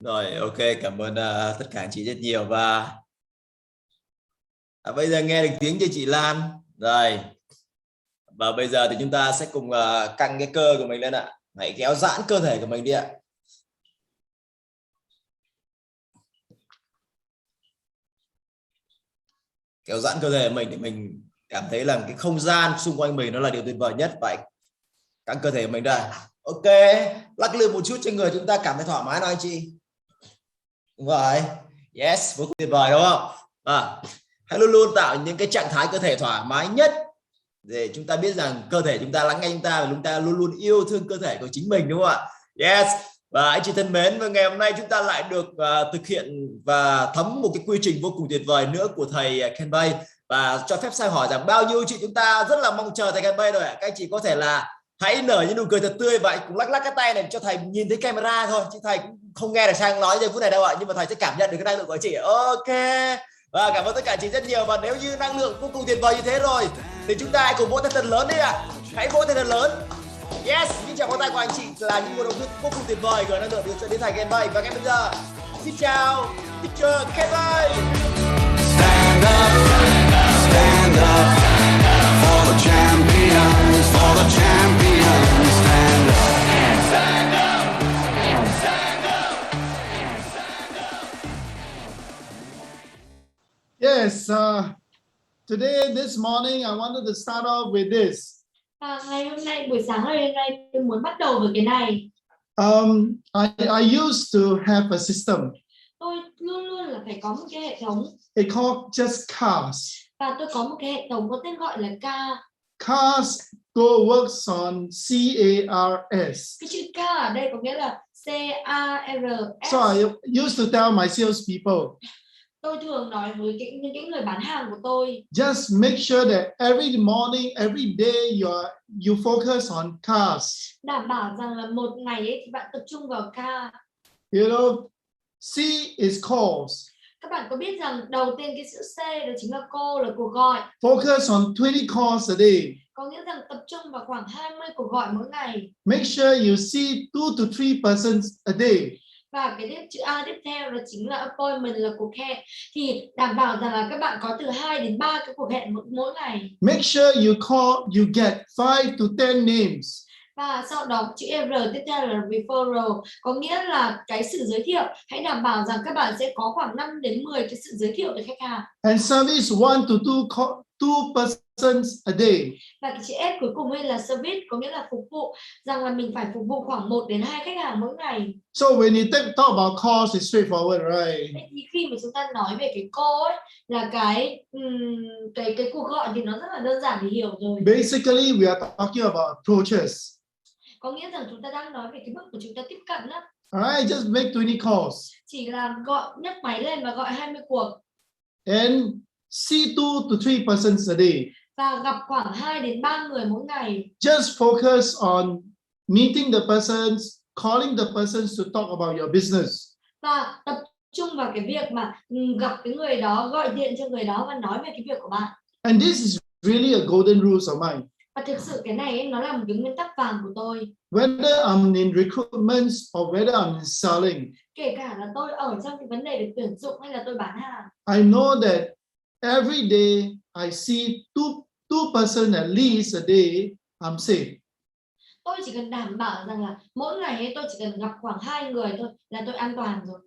Rồi, ok, cảm ơn tất cả anh chị rất nhiều và bây giờ nghe được tiếng cho chị Lan. Rồi, và bây giờ thì chúng ta sẽ cùng căng cái cơ của mình lên ạ. Hãy kéo giãn cơ thể của mình đi ạ. Kéo giãn cơ thể của mình để mình cảm thấy là cái không gian xung quanh mình nó là điều tuyệt vời nhất. Vậy căng cơ thể của mình ra. Ok, lắc lư một chút cho người chúng ta cảm thấy thoải mái nào anh chị. Đúng rồi. Yes, vô cùng tuyệt vời đúng không? Hãy luôn luôn tạo những cái trạng thái cơ thể thoải mái nhất để chúng ta biết rằng cơ thể chúng ta lắng nghe chúng ta và chúng ta luôn luôn yêu thương cơ thể của chính mình, đúng không ạ? Yes. Và anh chị thân mến, và ngày hôm nay chúng ta lại được thực hiện và thấm một cái quy trình vô cùng tuyệt vời nữa của thầy Kenbay. Và cho phép sang hỏi rằng bao nhiêu chị chúng ta rất là mong chờ thầy Kenbay rồi ạ? Các anh chị có thể là hãy nở những nụ cười thật tươi và cũng lắc lắc cái tay này cho thầy nhìn thấy camera thôi, chứ thầy cũng không nghe được Sang nói giây phút này đâu ạ, nhưng mà thầy sẽ cảm nhận được cái năng lượng của chị. Ok. Và cảm ơn tất cả chị rất nhiều. Và nếu như năng lượng vô cùng tuyệt vời như thế rồi thì chúng ta hãy cùng vỗ tay thật lớn đi ạ. Hãy vỗ tay thật lớn. Yes, những tràng vỗ tay của anh chị là những nguồn động lực vô cùng tuyệt vời gửi năng lượng đến đến thầy Kenbay. Và ngay bây giờ xin chào teacher Kenbay. Stand up for the champions, for the champions. Stand up, stand up, stand up, stand up. Yes, this morning I wanted to start off with this. Ngày hôm nay, buổi sáng ngày hôm nay tôi muốn bắt đầu với cái này. I used to have a system. Tôi luôn luôn là phải có một cái hệ thống. It called just cars. Và tôi có một cái hệ thống có tên gọi là car. Cars works on CARS. Cái chữ car ở đây có nghĩa là CARS. So I used to tell my salespeople, tôi thường nói với những người bán hàng của tôi, just make sure that every morning, every day you focus on cars. đảm bảo rằng là một ngày ấy thì bạn tập trung vào car. You know, C is calls. Các bạn có biết rằng đầu tiên cái chữ C đó chính là call, là cuộc gọi. Focus on 20 calls a day. Có nghĩa rằng tập trung vào khoảng 20 cuộc gọi mỗi ngày. Make sure you see 2 to 3 persons a day. Và cái chữ A tiếp theo đó chính là appointment, là cuộc hẹn. Thì đảm bảo rằng là các bạn có từ 2 đến 3 cái cuộc hẹn mỗi ngày. Make sure you get 5 to 10 names. Và sau đó chữ R tiếp theo là referral, có nghĩa là cái sự giới thiệu. Hãy đảm bảo rằng các bạn sẽ có khoảng 5 đến 10 cái sự giới thiệu để khách hàng. And service 1 to 2 persons a day. Và cái chữ S cuối cùng ấy là service, có nghĩa là phục vụ, rằng là mình phải phục vụ khoảng 1 đến 2 khách hàng mỗi ngày. So when you talk about calls, it's straightforward, right? Thì khi mà chúng ta nói về cái call ấy, là cái cuộc gọi thì nó rất là đơn giản để hiểu rồi. Basically, we are talking about approaches. Có nghĩa rằng chúng ta đang nói về cái bước của chúng ta tiếp cận đó. Alright, just make 20 calls. Chỉ là gọi, nhấc máy lên và gọi 20 cuộc. And see 2 to 3 persons a day. Và gặp khoảng 2 đến 3 người mỗi ngày. Just focus on meeting the persons, calling the persons to talk about your business. Và tập trung vào cái việc mà gặp cái người đó, gọi điện cho người đó và nói về cái việc của bạn. And this is really a golden rules of mine. Và thực sự cái này ấy, nó là một cái nguyên tắc vàng của tôi. Whether I'm in recruitment or whether I'm in selling, Kể cả là tôi ở trong cái vấn đề về tuyển dụng hay là tôi bán hàng, I know that every day I see two persons at least a day, I'm safe. tôi chỉ cần đảm bảo rằng là mỗi ngày ấy, tôi chỉ cần gặp khoảng 2 người thôi là tôi an toàn rồi.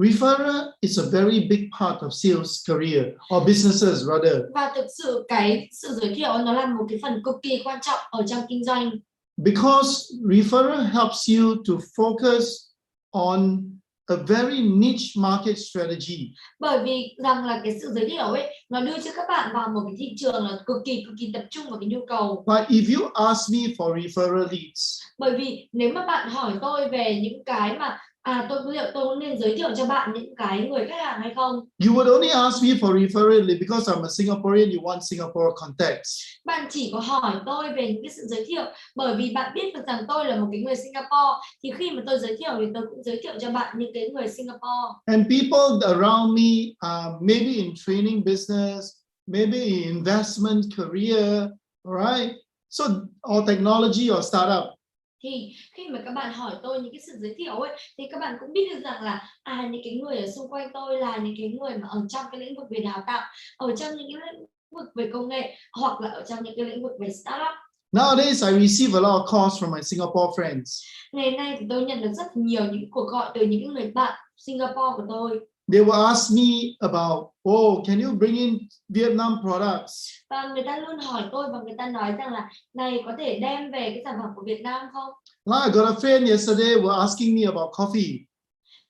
Referral is a very big part of sales career or businesses rather. Và thực sự cái sự giới thiệu nó là một cái phần cực kỳ quan trọng ở trong kinh doanh. Because referral helps you to focus on a very niche market strategy. Bởi vì rằng là cái sự giới thiệu ấy nó đưa cho các bạn vào một cái thị trường là cực kỳ tập trung vào cái nhu cầu. But if you ask me for referral leads, Bởi vì nếu mà bạn hỏi tôi về những cái mà liệu tôi nên giới thiệu cho bạn những cái người khách hàng hay không? you would only ask me for referral lead because I'm a Singaporean, you want Singapore contacts. Bạn chỉ có hỏi tôi về những cái sự giới thiệu bởi vì bạn biết được rằng tôi là một cái người Singapore, thì khi mà tôi giới thiệu thì tôi cũng giới thiệu cho bạn những cái người Singapore. And people around me, maybe in training business, maybe in investment career, right? So or technology or startup. Thì khi mà các bạn hỏi tôi những cái sự giới thiệu ấy, thì các bạn cũng biết được rằng là những cái người ở xung quanh tôi là những cái người mà ở trong cái lĩnh vực về đào tạo, ở trong những cái lĩnh vực về công nghệ, hoặc là ở trong những cái lĩnh vực về startup. Nowadays, I receive a lot of calls from my Singapore friends. Ngày nay thì tôi nhận được rất nhiều những cuộc gọi từ những người bạn Singapore của tôi. They will ask me about, oh, can you bring in Vietnam products? Và người ta luôn hỏi tôi và người ta nói rằng là này, có thể đem về cái sản phẩm của Việt Nam không? Like I got a friend yesterday were asking me about coffee.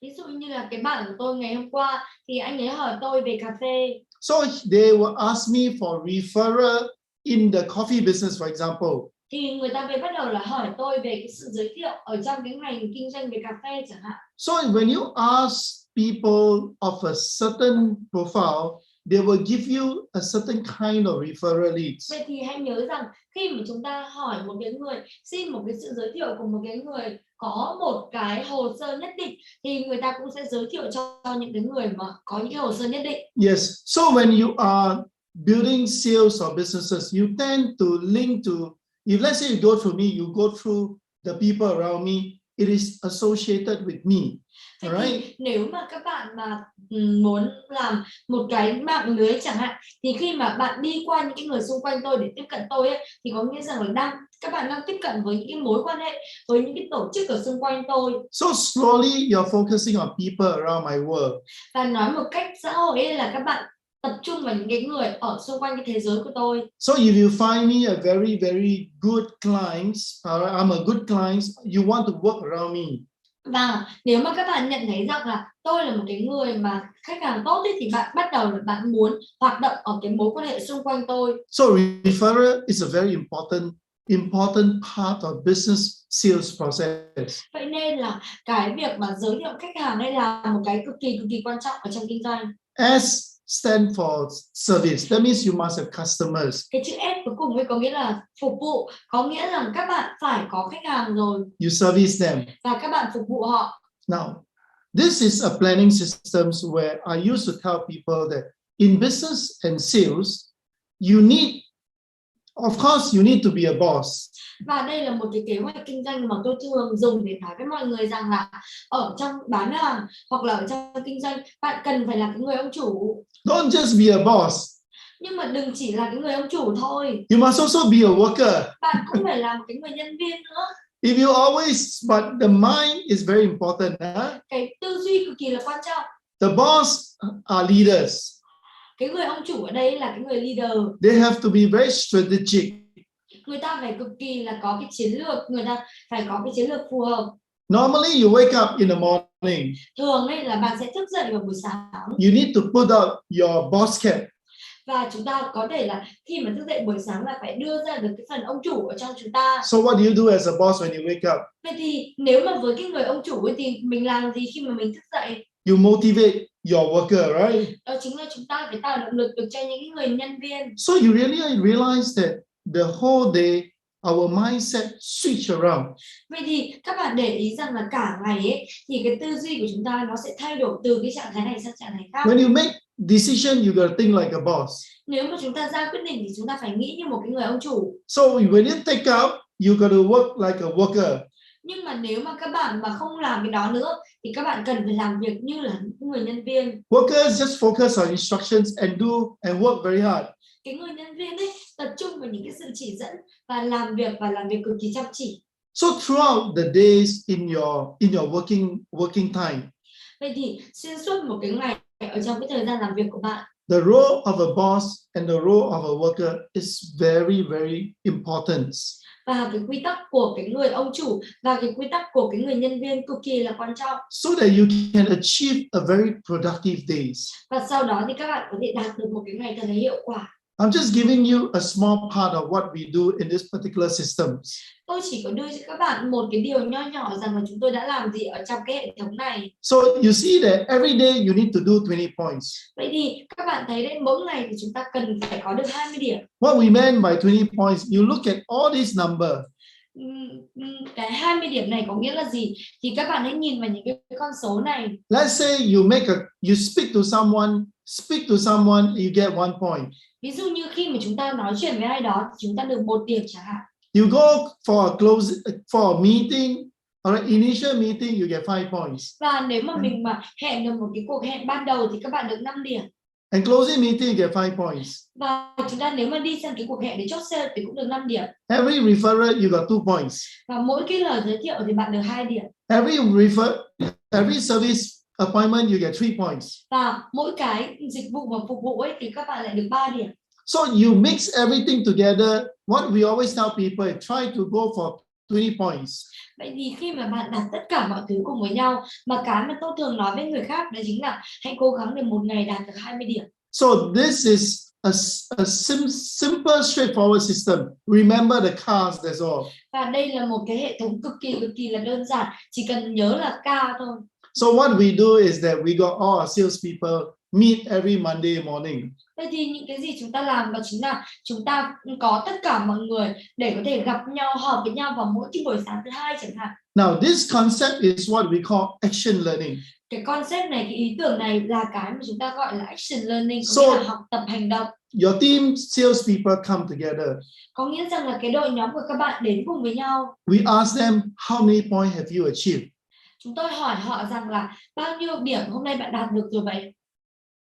Ví dụ như là cái bạn của tôi ngày hôm qua thì anh ấy hỏi tôi về cà phê. So they will ask me for referral in the coffee business, for example. Thì người ta mới bắt đầu là hỏi tôi về cái sự giới thiệu ở trong cái ngành kinh doanh về cà phê chẳng hạn. So when you ask people of a certain profile, they will give you a certain kind of referral leads. Vậy thì hãy nhớ rằng khi mà chúng ta hỏi một cái người, xin một cái sự giới thiệu của một cái người có một cái hồ sơ nhất định, thì người ta cũng sẽ giới thiệu cho những cái người mà có những cái hồ sơ nhất định. Yes. So when you are building sales or businesses, you tend to link to, if let's say you go through me, you go through the people around me, it is associated with me. Vậy All right? thì nếu mà các bạn mà muốn làm một cái mạng lưới chẳng hạn, thì khi mà bạn đi qua những cái người xung quanh tôi để tiếp cận tôi ấy, thì có nghĩa rằng là các bạn đang tiếp cận với những cái mối quan hệ, với những cái tổ chức ở xung quanh tôi. So slowly you're focusing on people around my world. Và nói một cách xã hội ấy là các bạn tập trung vào những cái người ở xung quanh cái thế giới của tôi. So if you find me a very, very good clients, I'm a good client, you want to work around me. Và nếu mà các bạn nhận thấy rằng là tôi là một cái người mà khách hàng tốt ấy, thì bạn bắt đầu là bạn muốn hoạt động ở cái mối quan hệ xung quanh tôi. So referral is a very important part of business sales process. Vậy nên là cái việc mà giới thiệu khách hàng đây là một cái cực kỳ quan trọng ở trong kinh doanh. S stand for service. That means you must have customers. Cái chữ S cuối cùng ấy có nghĩa là phục vụ, có nghĩa rằng các bạn phải có khách hàng rồi. You service them. Và các bạn phục vụ họ. Now, this is a planning system where I used to tell people that in business and sales, you need, of course, you need to be a boss. Và đây là một cái kế hoạch kinh doanh mà tôi thường dùng để nói với mọi người rằng là ở trong bán hàng hoặc là ở trong kinh doanh, bạn cần phải là cái người ông chủ. Don't just be a boss. Nhưng mà đừng chỉ là cái người ông chủ thôi. You must also be a worker. Bạn cũng phải là một cái người nhân viên nữa. If you always, but the mind is very important. Cái tư duy cực kỳ là quan trọng. The boss are leaders. Cái người ông chủ ở đây là cái người leader. They have to be very strategic. Người ta phải cực kỳ là có cái chiến lược, người ta phải có cái chiến lược phù hợp. Normally you wake up in the morning. Thường ấy là bạn sẽ thức dậy vào buổi sáng. You need to put out your boss cap. Và chúng ta có thể là khi mà thức dậy buổi sáng là phải đưa ra được cái phần ông chủ ở trong chúng ta. So what do you do as a boss when you wake up? Vậy thì nếu mà với cái người ông chủ ấy thì mình làm gì khi mà mình thức dậy? You motivate your worker, right? Đó chính là chúng ta phải tạo động lực được cho những người nhân viên. So you really realize that the whole day our mindset switch around. Vậy thì các bạn để ý rằng là cả ngày ấy thì cái tư duy của chúng ta nó sẽ thay đổi từ cái trạng thái này sang trạng thái khác. When you make decision, you gotta think like a boss. Nếu mà chúng ta ra quyết định thì chúng ta phải nghĩ như một cái người ông chủ. So when you take out, you gotta work like a worker. Nhưng mà nếu mà các bạn mà không làm cái đó nữa thì các bạn cần phải làm việc như là những người nhân viên. Workers just focus on instructions and do and work very hard. Cái người nhân viên ấy tập trung vào những cái sự chỉ dẫn và làm việc cực kỳ chăm chỉ. So throughout the days in your working time, Vậy thì xuyên suốt một cái ngày ở trong cái thời gian làm việc của bạn, the role of a boss and the role of a worker is very, very important. và cái quy tắc của cái người ông chủ và cái quy tắc của cái người nhân viên cực kỳ là quan trọng. So that you can achieve a very productive days. Và sau đó thì các bạn có thể đạt được một cái ngày thật là hiệu quả. I'm just giving you a small part of what we do in this particular system. Tôi chỉ có đưa cho các bạn một cái điều nho nhỏ rằng là chúng tôi đã làm gì ở trong cái hệ thống này. So you see that every day you need to do 20 points. Vậy thì các bạn thấy đấy, mỗi ngày thì chúng ta cần phải có được 20 điểm. What we meant by 20 points, you look at all these numbers. Cái 20 điểm này có nghĩa là gì? Thì các bạn hãy nhìn vào những cái con số này. Let's say you speak to someone, you get 1 point. Ví dụ như khi mà chúng ta nói chuyện với ai đó thì chúng ta được 1 điểm chẳng hạn. You go for a meeting or an initial meeting, you get 5 points. Và nếu mà mình mà hẹn được một cái cuộc hẹn ban đầu thì các bạn được 5 điểm. And closing meeting, you get 5 points. Và chúng ta nếu mà đi sang cái cuộc hẹn để chốt sale thì cũng được 5 điểm. Every referral, you got 2 points. Và mỗi cái lời giới thiệu thì bạn được 2 điểm. Every service appointment, you get 3 points. Và mỗi cái dịch vụ mà phục vụ ấy thì các bạn lại được 3 điểm. So you mix everything together. What we always tell people, try to go for 20 points. Vậy thì khi mà bạn đặt tất cả mọi thứ cùng với nhau, mà cái mà tôi thường nói với người khác đó chính là hãy cố gắng để một ngày đạt được 20 điểm. So this is a simple, straightforward system. Remember the cars, that's all. Và đây là một cái hệ thống cực kỳ là đơn giản, chỉ cần nhớ là ca thôi. So what we do is that we got all our salespeople meet every Monday morning. Vậy thì những cái gì chúng ta làm đó chính là chúng ta có tất cả mọi người để có thể gặp nhau, họp với nhau vào mỗi cái buổi sáng thứ Hai chẳng hạn. Now this concept is what we call action learning. Cái concept này, cái ý tưởng này là cái mà chúng ta gọi là action learning, có So, nghĩa là học tập hành động. Your team salespeople come together. Có nghĩa rằng là cái đội nhóm của các bạn đến cùng với nhau. We ask them, how many points have you achieved? Chúng tôi hỏi họ rằng là bao nhiêu điểm hôm nay bạn đạt được rồi vậy?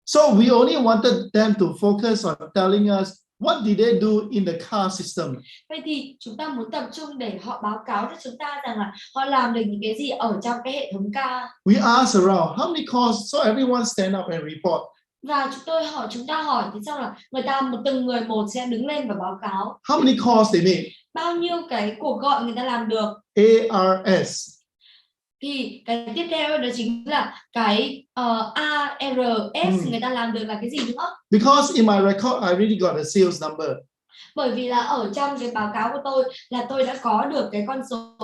So we only wanted them to focus on telling us what did they do in the car system. Vậy thì chúng ta muốn tập trung để họ báo cáo cho chúng ta rằng là họ làm được những cái gì ở trong cái hệ thống ca. We ask around, how many calls? So everyone stand up and report. Và chúng ta hỏi thì sau là từng người một sẽ đứng lên và báo cáo. How many calls they made? Bao nhiêu cái cuộc gọi người ta làm được. ARS. Thì cái tiếp theo đó chính là cái ARS người ta làm được là cái gì nữa? Because in my record I already got a sales number. Bởi vì là ở trong cái báo cáo của tôi là tôi đã có được cái con số.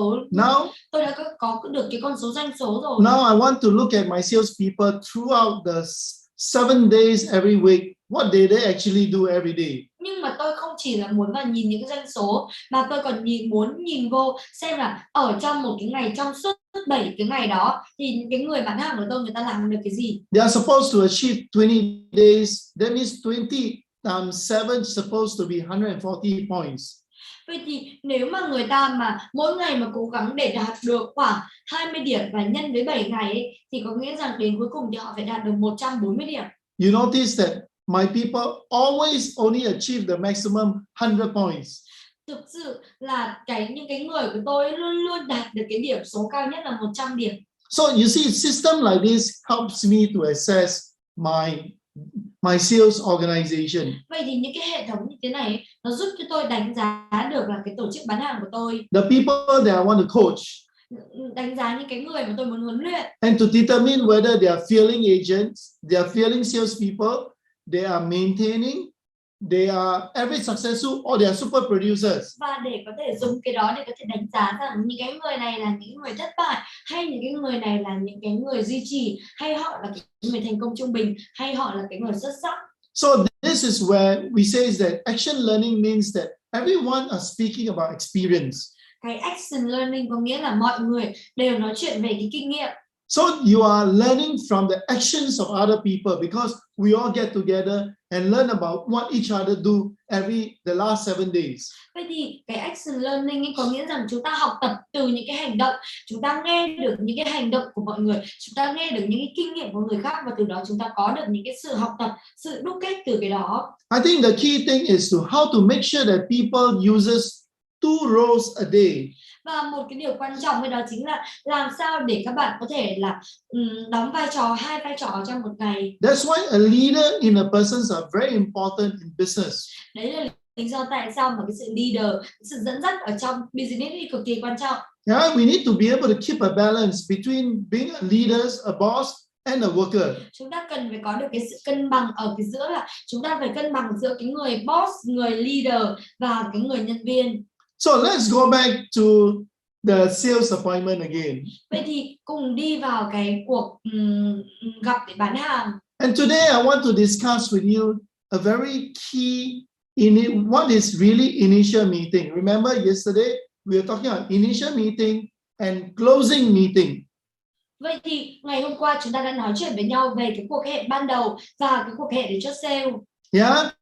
Tôi đã có được cái con số doanh số rồi. Now I want to look at my sales people throughout the 7 days every week. What did they actually do every day? Nhưng mà tôi không chỉ là muốn vào nhìn những cái doanh số, mà tôi còn muốn nhìn vô xem là ở trong một cái ngày, trong suốt 7 cái ngày đó thì những cái người bán hàng của tôi người ta làm được cái gì. They are supposed to achieve 20 days. That means 20 times 7 supposed to be 140 points. Vậy thì nếu mà người ta mà mỗi ngày mà cố gắng để đạt được khoảng 20 điểm và nhân với 7 ngày ấy, thì có nghĩa rằng đến cuối cùng thì họ phải đạt được 140 điểm. You notice that my people always only achieve the maximum 100 points. Thực sự là những cái người của tôi luôn luôn đạt được cái điểm số cao nhất là 100 điểm. So you see, system like this helps me to assess my sales organization. Vậy thì những cái hệ thống như thế này nó giúp cho tôi đánh giá được là cái tổ chức bán hàng của tôi. The people that I want to coach. Đánh giá những cái người mà tôi muốn huấn luyện. And to determine whether they are fielding agents, they are fielding salespeople, they are maintaining, they are average successful, or they are super producers. Và để có thể dùng cái đó để có thể đánh giá rằng những cái người này là những người thất bại, hay những cái người này là những cái người duy trì, hay họ là cái người thành công trung bình, hay họ là cái người xuất sắc. So this is where we say that action learning means that everyone are speaking about experience. Cái action learning có nghĩa là mọi người đều nói chuyện về cái kinh nghiệm. So you are learning from the actions of other people because we all get together and learn about what each other do the last 7 days. Vậy thì cái action learning ấy có nghĩa rằng chúng ta học tập từ những cái hành động, chúng ta nghe được những cái hành động của mọi người, chúng ta nghe được những cái kinh nghiệm của người khác và từ đó chúng ta có được những cái sự học tập, sự đúc kết từ cái đó. I think the key thing is how to make sure that people uses 2 roles a day. Và một cái điều quan trọng đó chính là làm sao để các bạn có thể là đóng hai vai trò trong một ngày. That's why a leader in a person are very important in business. Đấy là lý do tại sao mà cái sự leader, sự dẫn dắt ở trong business thì cực kỳ quan trọng. Yeah, we need to be able to keep a balance between being a leader, a boss, and a worker. Chúng ta cần phải có được cái sự cân bằng ở cái giữa là chúng ta phải cân bằng giữa cái người boss, người leader và cái người nhân viên. So let's go back to the sales appointment again. Vậy thì cùng đi vào cái cuộc gặp để bán hàng. And today I want to discuss with you a very key what is really initial meeting. Remember yesterday we were talking about initial meeting and closing meeting. Vậy thì ngày hôm qua chúng ta đã nói chuyện với nhau về cái cuộc hẹn ban đầu và cái cuộc hẹn để chốt sale. Yeah.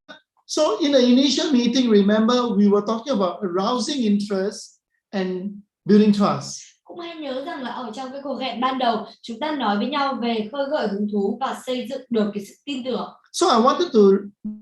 So in the initial meeting, remember we were talking about arousing interest and building trust. Cũng hãy nhớ rằng là ở trong cái cuộc hẹn ban đầu chúng ta nói với nhau về khơi gợi hứng thú và xây dựng được cái sự tin tưởng. So I wanted to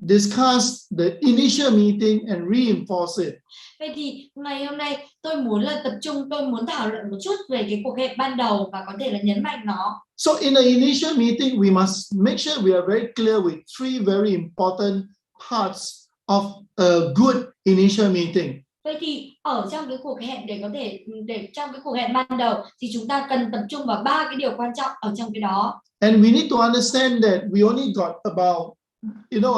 discuss the initial meeting and reinforce it. Vậy thì ngày hôm nay tôi muốn là tập trung, tôi muốn thảo luận một chút về cái cuộc hẹn ban đầu và có thể là nhấn mạnh nó. So in the initial meeting, we must make sure we are very clear with three very important parts of a good initial meeting. Vậy thì ở trong cái cuộc hẹn để trong cái cuộc hẹn ban đầu thì chúng ta cần tập trung vào ba cái điều quan trọng ở trong cái đó. And we need to understand that we only got about,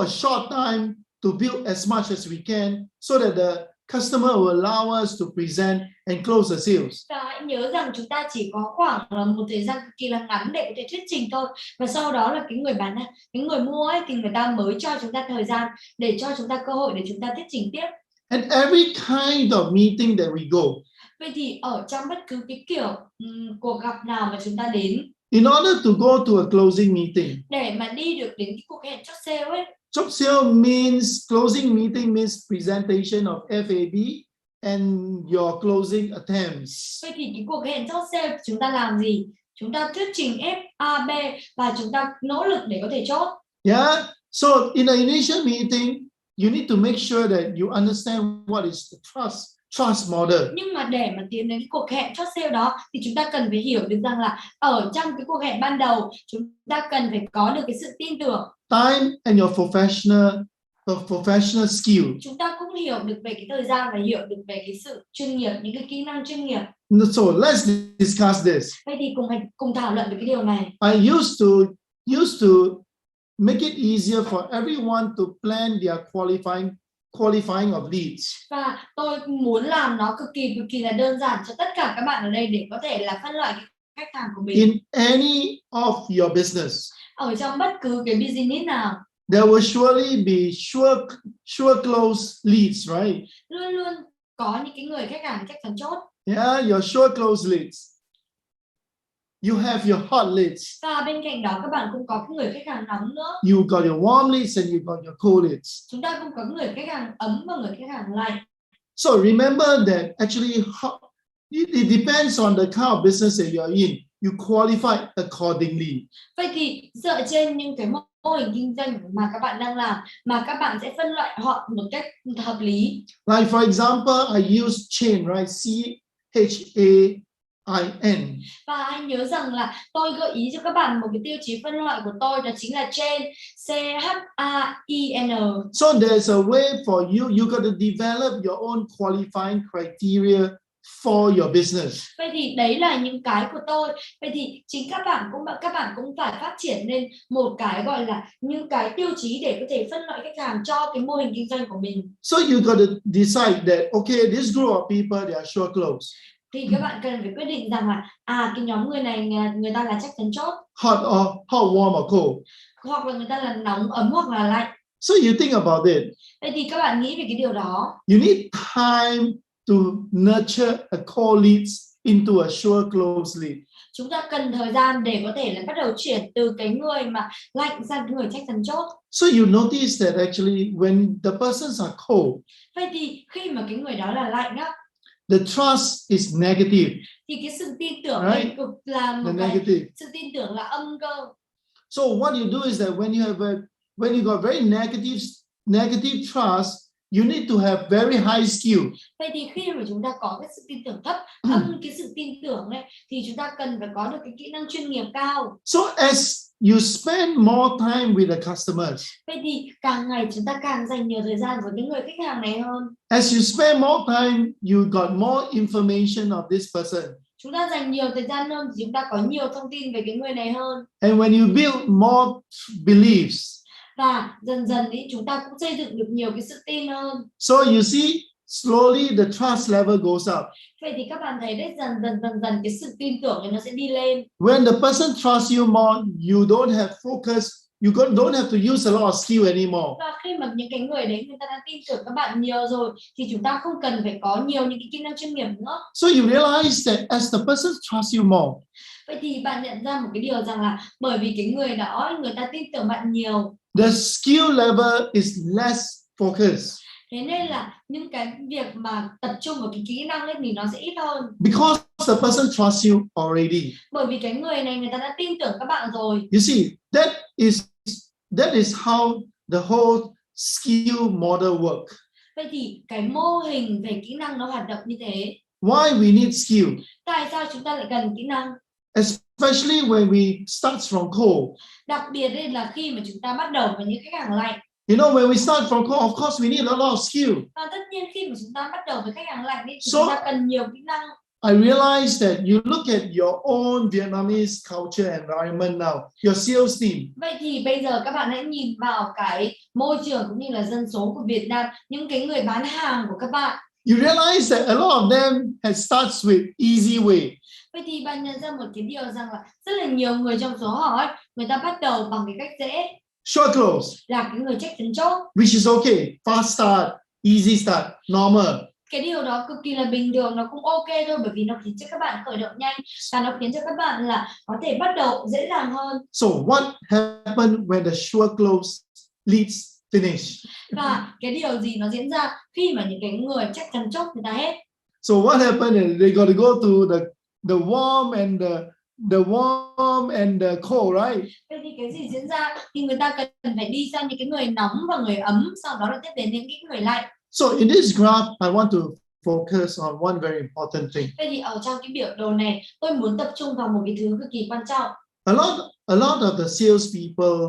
a short time to build as much as we can so that the customer will allow us to present and close the sales. Và hãy nhớ rằng chúng ta chỉ có khoảng một thời gian cực kỳ là ngắn để có thể thuyết trình thôi. Và sau đó là cái người bán, cái người mua ấy, thì người ta mới cho chúng ta thời gian để cho chúng ta cơ hội để chúng ta thuyết trình tiếp. And every kind of meeting that we go, Vậy thì ở trong bất cứ cái kiểu cuộc gặp nào mà chúng ta đến, in order to go to a closing meeting, để mà đi được đến cái cuộc hẹn chốt sale ấy, chốt sale means closing meeting means presentation of FAB and your closing attempts. vậy thì cái cuộc hẹn chốt sale chúng ta làm gì? Chúng ta thuyết trình FAB và chúng ta nỗ lực để có thể chốt. Yeah. So in an initial meeting, you need to make sure that you understand what is the trust model. Nhưng mà để mà tiến đến cái cuộc hẹn chốt sale đó thì chúng ta cần phải hiểu được rằng là ở trong cái cuộc hẹn ban đầu chúng ta cần phải có được cái sự tin tưởng. Time and your professional skill. Chúng ta cũng hiểu được về cái thời gian và hiểu được về cái sự chuyên nghiệp, những cái kỹ năng chuyên nghiệp. So let's discuss this. Vậy thì cùng thảo luận về cái điều này. I used to make it easier for everyone to plan their qualifying of leads. Và tôi muốn làm nó cực kỳ là đơn giản cho tất cả các bạn ở đây để có thể là phân loại cái khách hàng của mình. In any of your business, Ở trong bất cứ cái business nào, there will surely be sure close leads, right? luôn luôn có những cái người khách hàng chắc chắn chốt. Yeah, your sure close leads. You have your hot leads. Và bên cạnh đó các bạn cũng có cái người khách hàng nóng nữa. You got your warm leads and you got your cold leads. Chúng ta cũng có người khách hàng ấm và người khách hàng lạnh. So remember that actually it depends on the kind of business that you're in. You qualify accordingly. Vậy thì dựa trên những cái mô hình kinh doanh mà các bạn đang làm mà các bạn sẽ phân loại họ một cách hợp lý. Like for example, I use chain, right? CHAIN. Và hãy nhớ rằng là tôi gợi ý cho các bạn một cái tiêu chí phân loại của tôi, đó chính là chain, CHAIN. So there's a way for you got to develop your own qualifying criteria for your business. Vậy thì đấy là những cái của tôi. Vậy thì chính các bạn cũng phải phát triển lên một cái gọi là những cái tiêu chí để có thể phân loại khách hàng cho cái mô hình kinh doanh của mình. So you got to decide that okay, this group of people they are sure close. Thì các bạn cần phải quyết định rằng là cái nhóm người này người ta là chắc chắn chốt. Hot, warm or cold. Hoặc là người ta là nóng, ấm hoặc là lạnh. So you think about it. Vậy thì các bạn nghĩ về cái điều đó. You need time to nurture a cold leads into a sure close lead. Chúng ta cần thời gian để có thể là bắt đầu chuyển từ cái người mà lạnh sang người chắc chắn chốt. So you notice that actually when the persons are cold, Vậy thì khi mà cái người đó là lạnh á, the trust is negative. thì cái sự tin tưởng Right. cực là một The cái negative. sự tin tưởng là âm cơ. So what you do is that when you got very negative trust, you need to have very high skill. Vậy thì khi mà chúng ta có cái sự tin tưởng thấp, âm cái sự tin tưởng này, thì chúng ta cần phải có được cái kỹ năng chuyên nghiệp cao. So as you spend more time with the customers, Vậy thì càng ngày chúng ta càng dành nhiều thời gian với cái người khách hàng này hơn. as you spend more time, you got more information of this person. Chúng ta dành nhiều thời gian hơn thì chúng ta có nhiều thông tin về cái người này hơn. And when you build more beliefs, Và dần dần ý chúng ta cũng xây dựng được nhiều cái sự tin hơn. so you see, slowly the trust level goes up. Vậy thì các bạn thấy đấy, dần cái sự tin tưởng này nó sẽ đi lên. When the person trusts you more, you don't have focus. You don't have to use a lot of skill anymore. Và khi mà những cái người đấy người ta đã tin tưởng các bạn nhiều rồi thì chúng ta không cần phải có nhiều những cái kỹ năng chuyên nghiệp nữa. So you realize that as the person trusts you more, Vậy thì bạn nhận ra một cái điều rằng là bởi vì cái người đó người ta tin tưởng bạn nhiều, the skill level is less focus Thế nên là những cái việc mà tập trung vào cái kỹ năng ấy thì nó sẽ ít hơn. because the person trusts you already. Bởi vì cái người này người ta đã tin tưởng các bạn rồi. You see, that is how the whole skill model work. Vậy thì cái mô hình về kỹ năng nó hoạt động như thế. Why we need skill? Tại sao chúng ta lại cần kỹ năng? Especially when we start from cold. Đặc biệt đây là khi mà chúng ta bắt đầu với những khách hàng lạnh. You know, when we start from cold, of course we need a lot of skill. Và tất nhiên khi mà chúng ta bắt đầu với khách hàng lạnh thì So- chúng ta cần nhiều kỹ năng. I realize that you look at your own Vietnamese culture environment now, your sales team. Vậy thì bây giờ các bạn hãy nhìn vào cái môi trường cũng như là dân số của Việt Nam, những cái người bán hàng của các bạn. You realize that a lot of them had starts with easy way. Vậy thì bạn nhận ra một cái điều rằng là rất là nhiều người trong số họ ấy, người ta bắt đầu bằng cái cách dễ, Short close, là cái người chắc chắn chốt. which is okay. Fast start, easy start, normal. Cái điều đó cực kỳ là bình thường, nó cũng ok thôi, bởi vì nó khiến cho các bạn khởi động nhanh và nó khiến cho các bạn là có thể bắt đầu dễ dàng hơn. So what happened when the sure close leads finish? Và cái điều gì nó diễn ra khi mà những cái người chắc chắn chốt người ta hết. So what happened is they got to go to the warm and the cold, right? Vậy thì cái gì diễn ra thì người ta cần phải đi sang những cái người nóng và người ấm, sau đó là tiếp đến những cái người lạnh. So in this graph, I want to focus on one very important thing. Vậy thì ở trong cái biểu đồ này tôi muốn tập trung vào một cái thứ cực kỳ quan trọng. A lot of the sales people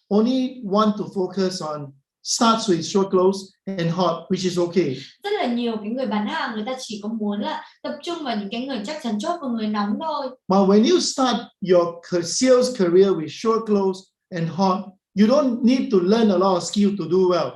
only want to focus on starts with short close and hot, which is okay. Rất là nhiều cái người bán hàng người ta chỉ có muốn là tập trung vào những cái người chắc chắn chốt và người nóng thôi. But when you start your sales career with short close and hot, you don't need to learn a lot of skill to do well.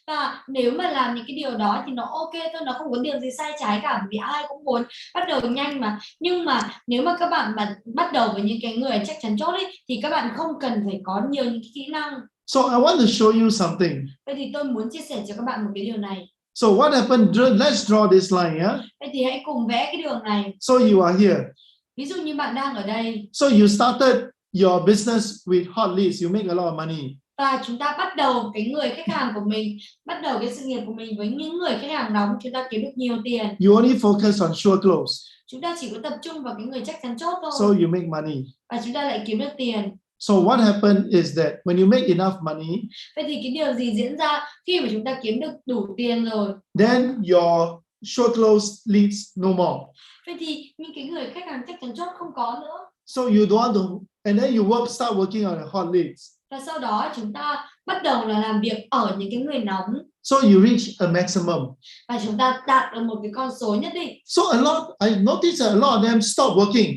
Và nếu mà làm những cái điều đó thì nó ok thôi, nó không có điều gì sai trái cả, vì ai cũng muốn bắt đầu nhanh mà. Nhưng mà nếu mà các bạn mà bắt đầu với những cái người chắc chắn chốt ấy, thì các bạn không cần phải có nhiều những cái kỹ năng. So I want to show you something. Vậy thì tôi muốn chia sẻ cho các bạn một cái điều này. So what happened? Let's draw this line, yeah? Vậy thì hãy cùng vẽ cái đường này. So you are here. Ví dụ như bạn đang ở đây So you started your business with hot leads. You make a lot of money. và chúng ta bắt đầu cái người khách hàng của mình, bắt đầu cái sự nghiệp của mình với những người khách hàng nóng, chúng ta kiếm được nhiều tiền. You only focus on sure close. Chúng ta chỉ có tập trung vào cái người chắc chắn chốt thôi. So you make money. Và chúng ta lại kiếm được tiền. So what happened is that when you make enough money, Vậy thì cái điều gì diễn ra khi mà chúng ta kiếm được đủ tiền rồi? then your short close leads no more. Vậy thì những cái người khách hàng chắc chắn chốt không có nữa. So you don't want to, and then you start working on the hot leads. Và sau đó chúng ta bắt đầu là làm việc ở những cái người nóng. So you reach a maximum. Và chúng ta đạt được một cái con số nhất định. So I noticed that a lot of them stop working.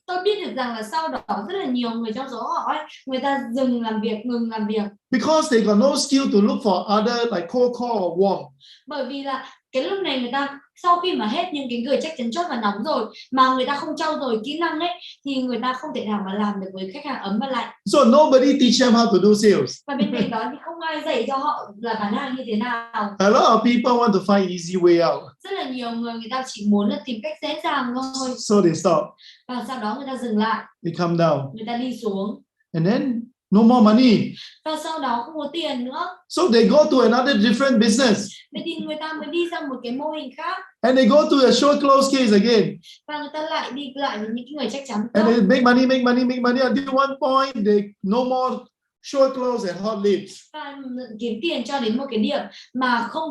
Tôi biết được rằng là sau đó rất là nhiều người trong số họ ấy, người ta ngừng làm việc. Because they got no skill to look for other like cold call or warm. Bởi vì là cái lúc này người ta sau khi mà hết những cái người chắc chắn chốt và nóng rồi mà người ta không trau dồi kỹ năng ấy, thì người ta không thể nào mà làm được với khách hàng ấm và lạnh. So nobody teach them how to do sales. Và bên cạnh đó thì không ai dạy cho họ là bán hàng như thế nào. A lot of people want to find easy way out. Rất là nhiều người ta chỉ muốn là tìm cách dễ dàng thôi. So they stop. Và sau đó người ta dừng lại, They come down. người ta đi xuống. And then no more money. Và sau đó không có tiền nữa. So they go to another different business. Vậy thì người ta mới đi sang một cái mô hình khác. And they go to a short close case again. Và người ta lại đi lại với những người chắc chắn And chốt. they make money until one point they no more short close and hot leads. Và kiếm tiền cho đến một cái điểm mà không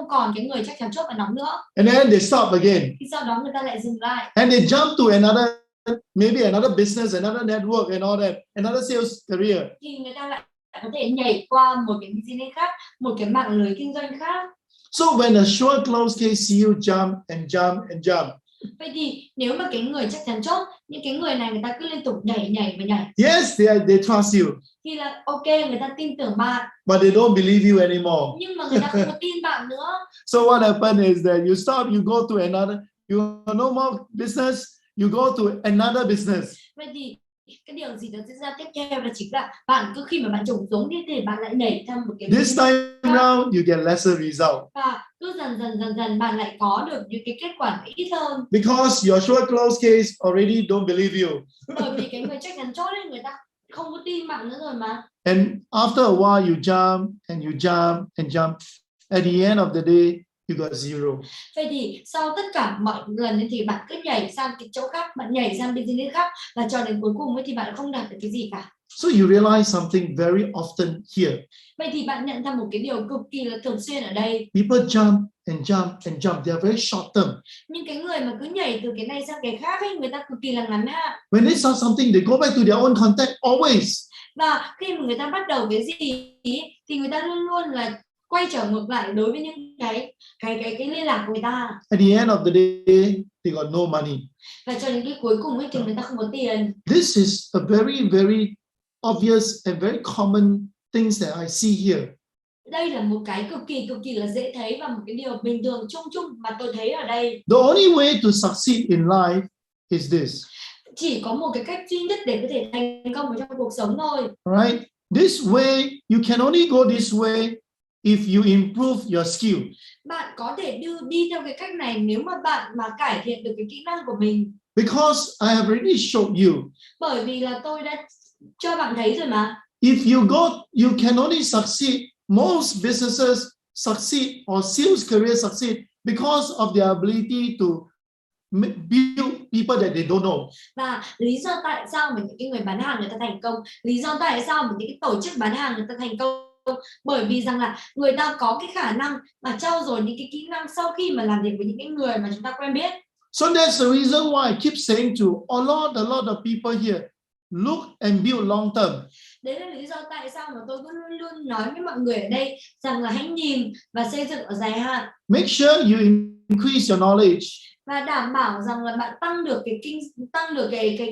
còn cái người chắc chắn chốt và nóng nữa. And then they stop again. Thì sau đó người ta lại dừng lại. And they jump to maybe another business, another network and all that, another sales career. Thì người ta lại có thể nhảy qua một cái business khác, một cái mạng lưới kinh doanh khác. So when a short close case see you jump and jump and jump. Vậy thì nếu mà cái người chắc chắn chốt, những cái người này người ta cứ liên tục nhảy. Yes, they trust you, Thì là ok, người ta tin tưởng bạn, but they don't believe you anymore. nhưng mà người ta không có tin bạn nữa. So what happened is that you stop, you go to another, you have no more business, you go to another business. Vậy thì cái điều gì đó diễn ra tiếp theo là chính là bạn cứ khi mà bạn trùng xuống thì bạn lại nhảy sang một cái This time round, you get lesser result và cứ dần bạn lại có được những cái kết quả ít hơn. because your short close case already don't believe you. Bởi vì cái người chắc chắn chốt ấy, người ta không có tin bạn nữa rồi mà. And after a while, you jump and you jump and jump. At the end of the day, you got zero. Vậy thì sau tất cả mọi lần ấy thì bạn cứ nhảy sang cái chỗ khác, bạn nhảy sang business khác, và cho đến cuối cùng ấy thì bạn không đạt được cái gì cả. So you realize something very often here. Vậy thì bạn nhận ra một cái điều cực kỳ là thường xuyên ở đây. People jump and jump and jump. They are very short term. Nhưng cái người mà cứ nhảy từ cái này sang cái khác ấy, người ta cực kỳ là ngắn hạn. When they start something, they go back to their own contact always. Và khi mà người ta bắt đầu cái gì thì người ta luôn luôn là quay trở ngược lại đối với những cái liên lạc của người ta. At the end of the day, they got no money. Và cho đến cái cuối cùng ấy thì người ta không có tiền. This is a very, very obvious and very common things that I see here. Đây là một cái cực kỳ là dễ thấy và một cái điều bình thường chung mà tôi thấy ở đây. The only way to succeed in life is this. Chỉ có một cái cách duy nhất để có thể thành công ở trong cuộc sống thôi. Right? This way, you can only go this way if you improve your skill. Bạn có thể đi theo cái cách này nếu mà bạn mà cải thiện được cái kỹ năng của mình. Because I have already showed you. Bởi vì là tôi đã cho bạn thấy rồi mà. If you go, you can only succeed. Most businesses succeed or sales career succeed because of their ability to build people that they don't know. Và lý do tại sao mà những cái người bán hàng người ta thành công, lý do tại sao mà những cái tổ chức bán hàng người ta thành công, bởi vì rằng là người ta có cái khả năng mà trau dồi những cái kỹ năng sau khi mà làm việc với những cái người mà chúng ta quen biết. So that's the reason why I keep saying to a lot of people here, look and build long term. Đấy là lý do tại sao mà tôi cứ luôn luôn nói với mọi người ở đây rằng là hãy nhìn và xây dựng ở dài hạn. Make sure you increase your knowledge. Và đảm bảo rằng là bạn tăng được cái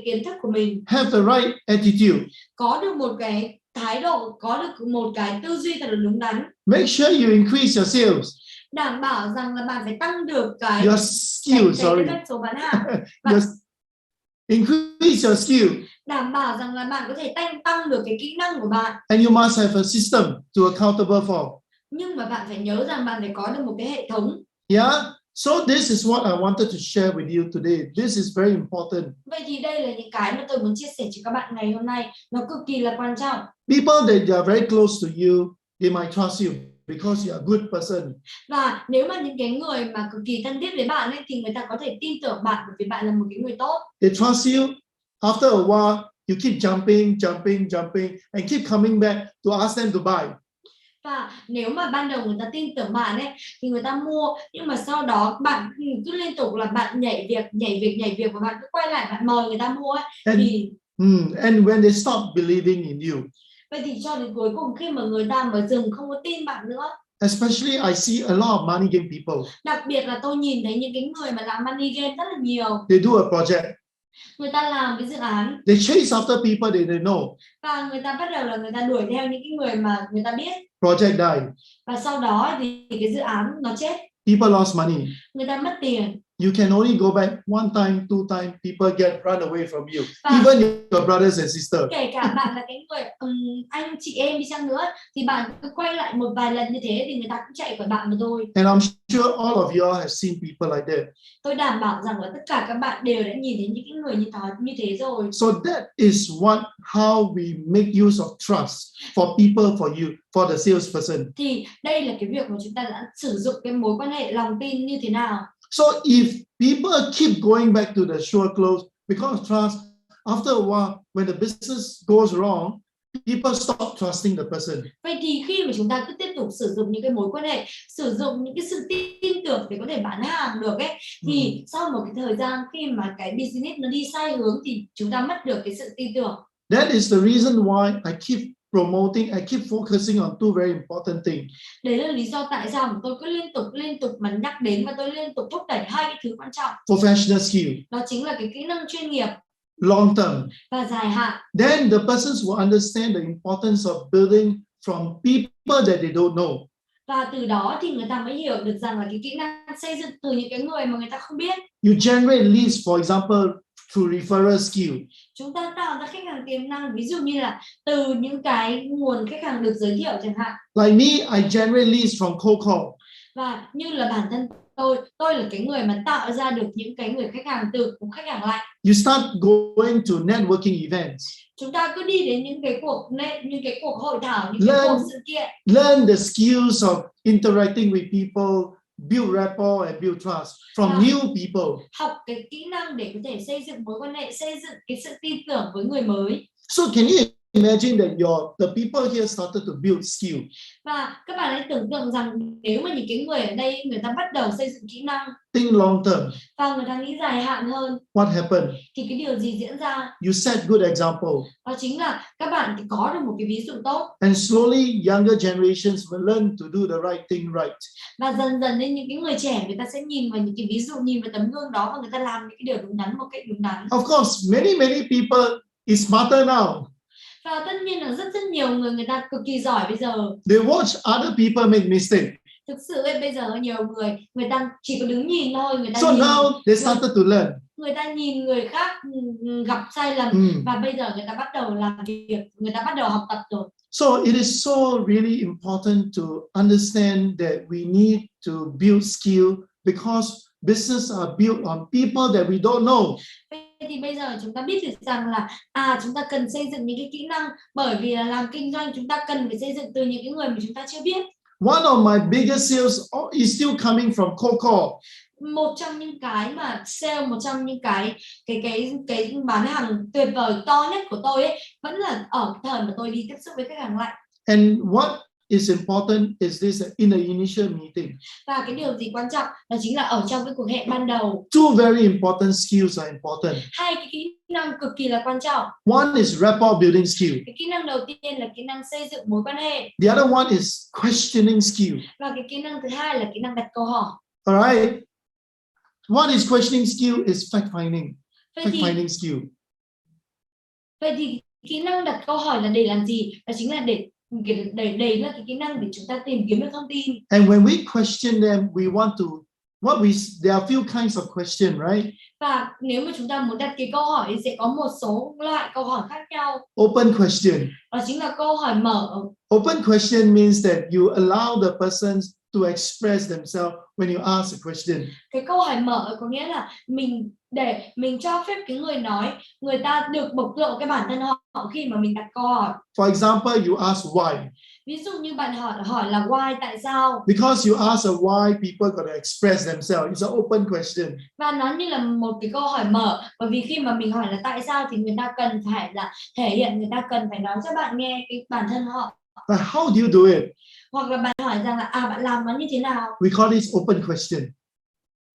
kiến thức của mình. Have the right attitude. Có được một cái thái độ, có được một cái tư duy thật là đúng đắn. Make sure you increase your sales. Đảm bảo rằng là bạn phải tăng được cái Your skill, sorry. cái số bán hàng. Increase your skill. Đảm bảo rằng là bạn có thể tăng được cái kỹ năng của bạn. And you must have a system to accountable for. Nhưng mà bạn phải nhớ rằng bạn phải có được một cái hệ thống. Yeah. So this is what I wanted to share with you today. This is very important. Vậy thì đây là những cái mà tôi muốn chia sẻ cho các bạn ngày hôm nay. Nó cực kỳ là quan trọng. People that are very close to you, they might trust you because you are a good person. Và nếu mà những cái người mà cực kỳ thân thiết với bạn ấy thì người ta có thể tin tưởng bạn bởi vì bạn là một cái người tốt. They trust you. After a while, you keep jumping and keep coming back to ask them to buy. Và nếu mà ban đầu người ta tin tưởng bạn ấy thì người ta mua, nhưng mà sau đó bạn cứ liên tục là bạn nhảy việc và bạn cứ quay lại bạn mời người ta mua ấy, And when they stop believing in you. Vậy thì cho đến cuối cùng khi mà người ta mà dừng không có tin bạn nữa. Especially I see a lot of money game people. Đặc biệt là tôi nhìn thấy những cái người mà làm money game rất là nhiều. They do a project. Người ta làm cái dự án. They chase after people that they know. Và người ta bắt đầu là người ta đuổi theo những cái người mà người ta biết. Project die. Và sau đó thì cái dự án nó chết. People lost money. Người ta mất tiền. You can only go back one time, two times. People get run away from you. Even your brothers and sisters. Kể cả bạn là cái người anh chị em đi chăng nữa thì bạn cứ quay lại một vài lần như thế thì người ta cũng chạy khỏi bạn mà thôi. And I'm sure all of you have seen people like that. Tôi đảm bảo rằng là tất cả các bạn đều đã nhìn thấy những cái người như thế rồi. So that is how we make use of trust for people, for you, for the salesperson. Thì đây là cái việc mà chúng ta đã sử dụng cái mối quan hệ lòng tin như thế nào. So if people keep going back to the sure close because of trust, after a while, when the business goes wrong, people stop trusting the person. Vậy thì khi mà chúng ta cứ tiếp tục sử dụng những cái mối quan hệ, sử dụng những cái sự tin tưởng để có thể bán hàng được ấy, thì sau một cái thời gian khi mà cái business nó đi sai hướng thì chúng ta mất được cái sự tin tưởng. That is the reason why I keep promoting, I keep focusing on two very important things. Đấy là lý do tại sao mà tôi cứ liên tục mà nhắc đến và tôi liên tục thúc đẩy hai cái thứ quan trọng. Professional skill. Đó chính là cái kỹ năng chuyên nghiệp. Long term. Và dài hạn. Then the persons will understand the importance of building from people that they don't know. Và từ đó thì người ta mới hiểu được rằng là cái kỹ năng xây dựng từ những cái người mà người ta không biết. You generate leads, for example, through referral skill. Chúng ta tạo ra khách hàng tiềm năng, ví dụ như là từ những cái nguồn khách hàng được giới thiệu chẳng hạn. Like me, I generate leads from cold call. Và như là bản thân tôi là cái người mà tạo ra được những cái người khách hàng từ khách hàng lạnh. You start going to networking events. chúng ta cứ đi đến những cái cuộc hội thảo, những cái Learn. cuộc sự kiện, Learn the skills of interacting with people, build rapport and build trust from new people. học cái kỹ năng để có thể xây dựng mối quan hệ, xây dựng cái sự tin tưởng với người mới. So can you imagine that the people here started to build skill? Và các bạn hãy tưởng tượng rằng nếu mà những cái người ở đây người ta bắt đầu xây dựng kỹ năng Think long term. và người ta nghĩ dài hạn hơn, What happened? thì cái điều gì diễn ra? You set good example. Đó chính là các bạn có được một cái ví dụ tốt, And slowly younger generations will learn to do the right thing right. và dần dần đến những cái người trẻ người ta sẽ nhìn vào những cái ví dụ, nhìn vào tấm gương đó và người ta làm những cái điều đúng đắn một cách đúng đắn. Of course, many people is smarter now. Và tất nhiên là rất nhiều người ta cực kỳ giỏi bây giờ. They watch other people make mistake. Thực sự ấy, bây giờ nhiều người ta chỉ có đứng nhìn thôi, người ta So nhìn, now they started to learn. người ta nhìn người khác gặp sai lầm và bây giờ người ta bắt đầu làm việc, người ta bắt đầu học tập rồi. So it is so really important to understand that we need to build skill because business are built on people that we don't know. Thì bây giờ chúng ta biết được rằng là chúng ta cần xây dựng những cái kỹ năng, bởi vì là làm kinh doanh chúng ta cần phải xây dựng từ những cái người mà chúng ta chưa biết. One of my biggest sales is still coming from cold call. Một trong những cái mà sale, một trong những cái bán hàng tuyệt vời to nhất của tôi ấy vẫn là ở thời mà tôi đi tiếp xúc với khách hàng lạnh. And what is important is this in the initial meeting. Và cái điều gì quan trọng đó chính là ở trong cái cuộc hẹn ban đầu. Two very important skills are important. Hai cái kỹ năng cực kỳ là quan trọng. One is rapport building skill. Cái kỹ năng đầu tiên là kỹ năng xây dựng mối quan hệ. The other one is questioning skill. Và cái kỹ năng thứ hai là kỹ năng đặt câu hỏi. All right. What is questioning skill is fact finding. Fact finding skill. Vậy thì kỹ năng đặt câu hỏi là để làm gì? Đó chính là để đấy là cái kỹ năng để chúng ta tìm kiếm được thông tin. And when we question them, we want to there are few kinds of question, right? Và nếu mà chúng ta muốn đặt cái câu hỏi thì sẽ có một số loại câu hỏi khác nhau. Open question. Đó chính là câu hỏi mở. Open question means that you allow the person to express themselves when you ask a question. Cái câu hỏi mở có nghĩa là mình cho phép cái người nói, người ta được bộc lộ cái bản thân họ khi mà mình đặt câu hỏi. For example, you ask why. Ví dụ như bạn hỏi là why, tại sao? Because you ask a why, people got to express themselves. It's an open question. Và nó như là một cái câu hỏi mở, bởi vì khi mà mình hỏi là tại sao thì người ta cần phải là thể hiện, người ta cần phải nói cho bạn nghe cái bản thân họ. But how do you do it? Hoặc là bạn hỏi rằng là bạn làm nó như thế nào? We call this open question.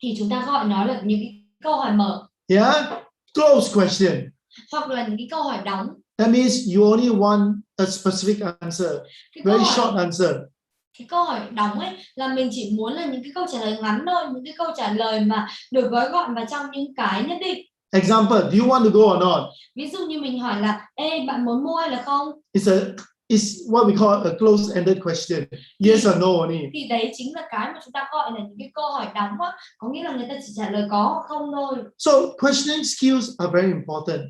Thì chúng ta gọi nó là những cái câu hỏi mở. Yeah? Closed question. Hoặc là những cái câu hỏi đóng. That means you only want a specific answer. Very short answer. Cái câu hỏi đóng ấy là mình chỉ muốn là những cái câu trả lời ngắn thôi, những cái câu trả lời mà được gói gọn vào trong những cái nhất định. Example, do you want to go or not? Ví dụ như mình hỏi là bạn muốn mua hay là không? It's what we call a closed-ended question. Yes or no only. Thì đấy chính là cái mà chúng ta gọi là những cái câu hỏi đóng á, có nghĩa là người ta chỉ trả lời có hoặc không thôi. So questioning skills are very important.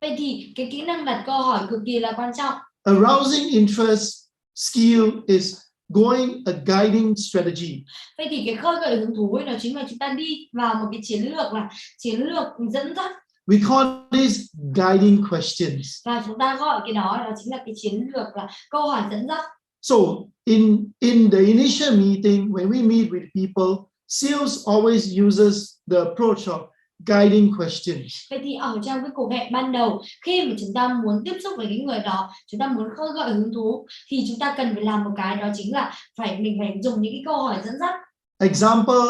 Vậy thì cái kỹ năng đặt câu hỏi cực kỳ là quan trọng. Arousing interest skill is going a guiding strategy. Vậy thì cái khơi gợi hứng thú ấy, nó chính là chúng ta đi vào một cái chiến lược là chiến lược dẫn dắt. We call this guiding questions. Và chúng ta gọi cái đó chính là cái chiến lược là câu hỏi dẫn dắt. So in the initial meeting, when we meet with people, sales always uses the approach of guiding questions. Vậy thì ở trong cái cuộc hẹn ban đầu, khi mà chúng ta muốn tiếp xúc với cái người đó, chúng ta muốn khơi gợi hứng thú, thì chúng ta cần phải làm một cái, đó chính là mình phải dùng những cái câu hỏi dẫn dắt. Example,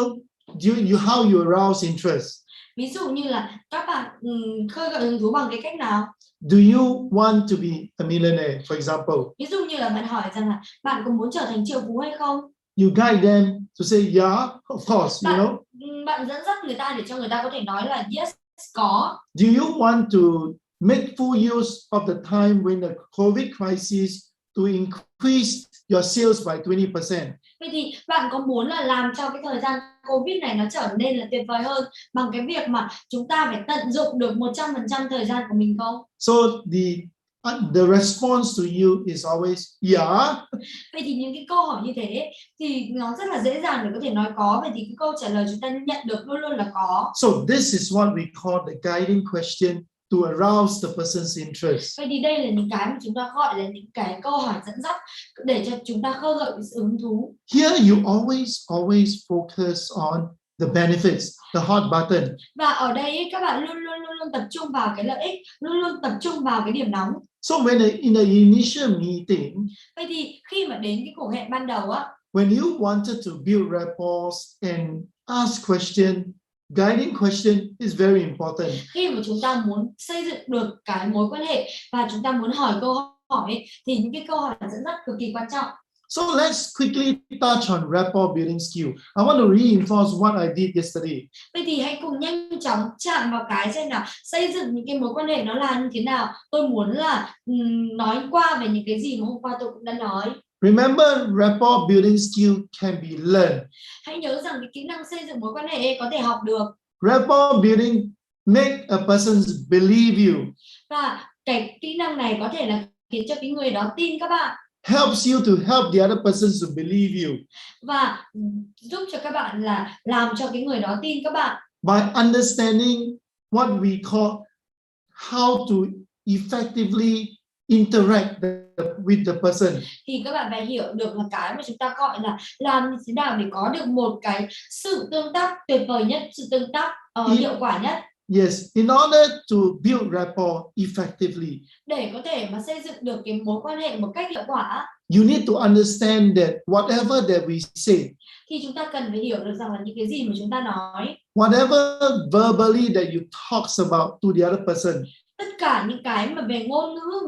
how you arouse interest. Ví dụ như là các bạn khơi gợi hứng thú bằng cái cách nào? Do you want to be a millionaire, for example? Ví dụ như là bạn hỏi rằng là bạn có muốn trở thành triệu phú hay không? You guide them to say yeah, of course, you know. Bạn dẫn dắt người ta để cho người ta có thể nói là yes, có. Do you want to make full use of the time when the COVID crisis to increase your sales by 20%? Vậy thì bạn có muốn là làm cho cái thời gian Covid này nó trở nên là tuyệt vời hơn bằng cái việc mà chúng ta phải tận dụng được 100% thời gian của mình không? So the response to you is always yeah. Vậy thì những cái câu hỏi như thế thì nó rất là dễ dàng để có thể nói có. Vậy thì cái câu trả lời chúng ta nhận được luôn luôn là có. So this is what we call the guiding question to to arouse the person's interest. Vậy thì đây là những cái mà chúng ta gọi là những cái câu hỏi dẫn dắt để cho chúng ta khơi gợi sự hứng thú. Here you always focus on the benefits, the hot button. Và ở đây ấy, các bạn luôn tập trung vào cái lợi ích, luôn tập trung vào cái điểm nóng. So when in the initial meeting, Vậy thì khi mà đến cái cuộc hẹn ban đầu á, when you wanted to build rapport and ask question, guiding question is very important. khi mà chúng ta muốn xây dựng được cái mối quan hệ và chúng ta muốn hỏi câu hỏi ấy, thì những cái câu hỏi dẫn dắt cực kỳ quan trọng. So let's quickly touch on rapport building skill. I want to reinforce what I did yesterday. Vậy thì hãy cùng nhanh chóng chạm vào cái xem nào, xây dựng những cái mối quan hệ nó là như thế nào. Tôi muốn là nói qua về những cái gì mà hôm qua tôi cũng đã nói. Remember, rapport building skill can be learned. Hãy nhớ rằng cái kỹ năng xây dựng mối quan hệ có thể học được. Rapport building make a person believe you, Và cái kỹ năng này có thể là khiến cho cái người đó tin các bạn. helps you to help the other person to believe you. Và giúp cho các bạn là làm cho cái người đó tin các bạn. By understanding what we call how to effectively interact with the person. Thì các bạn phải hiểu được là cái mà chúng ta gọi là làm như thế nào để có được một cái sự tương tác tuyệt vời nhất, sự tương tác hiệu quả nhất. Yes, in order to build rapport effectively, Để có thể mà xây dựng được cái mối quan hệ một cách hiệu quả, you need to understand that whatever that we say, thì chúng ta cần phải hiểu được rằng là những cái gì mà chúng ta nói, whatever verbally that you talks about to the other person, tất cả những cái mà về ngôn ngữ,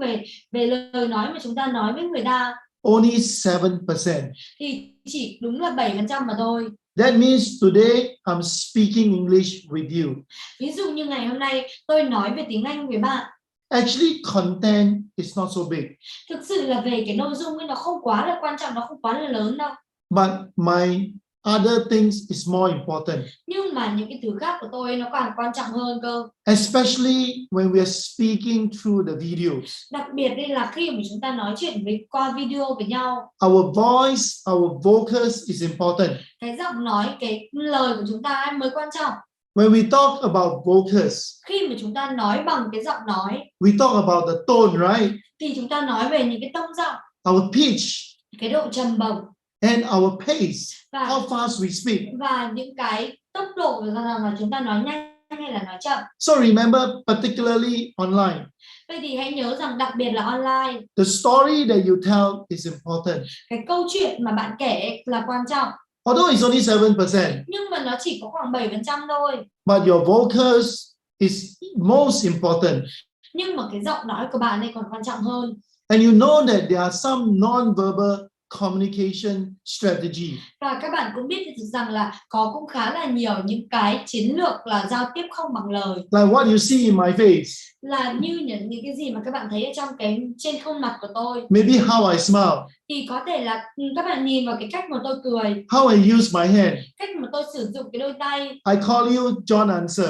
về lời nói mà chúng ta nói với người ta, only 7%. thì chỉ đúng là 7% mà thôi. That means today I'm speaking English with you. Ví dụ như ngày hôm nay tôi nói về tiếng Anh với bạn. Actually, content is not so big, Thực sự là về cái nội dung ấy nó không quá là quan trọng, nó không quá là lớn đâu. but my other things is more important, Nhưng mà những cái thứ khác của tôi nó càng quan trọng hơn cơ. especially when we are speaking through the videos. Đặc biệt đây là khi mà chúng ta nói chuyện qua video với nhau. Our voice, our vocals is important. Cái giọng nói, cái lời của chúng ta ấy mới quan trọng. When we talk about vocals, Khi mà chúng ta nói bằng cái giọng nói, we talk about the tone, right? thì chúng ta nói về những cái tông giọng, Our pitch cái độ trầm bổng and our pace, và how fast we speak. và những cái tốc độ là chúng ta nói nhanh hay là nói chậm. So remember, particularly online, Vậy thì hãy nhớ rằng đặc biệt là online, the story that you tell is important. cái câu chuyện mà bạn kể là quan trọng. Although it's only 7%, Nhưng mà nó chỉ có khoảng 7% thôi. but your vocals is most important. Nhưng mà cái giọng nói của bạn ấy còn quan trọng hơn. And you know that there are some non-verbal communication strategy. Và các bạn cũng biết được rằng là có cũng khá là nhiều những cái chiến lược là giao tiếp không bằng lời. Like what you see in my face. Là như những cái gì mà các bạn thấy ở trong trên khuôn mặt của tôi. Maybe how I smile. Thì có thể là các bạn nhìn vào cái cách mà tôi cười. How I use my hand. Cách mà tôi sử dụng cái đôi tay. I call you, John answer.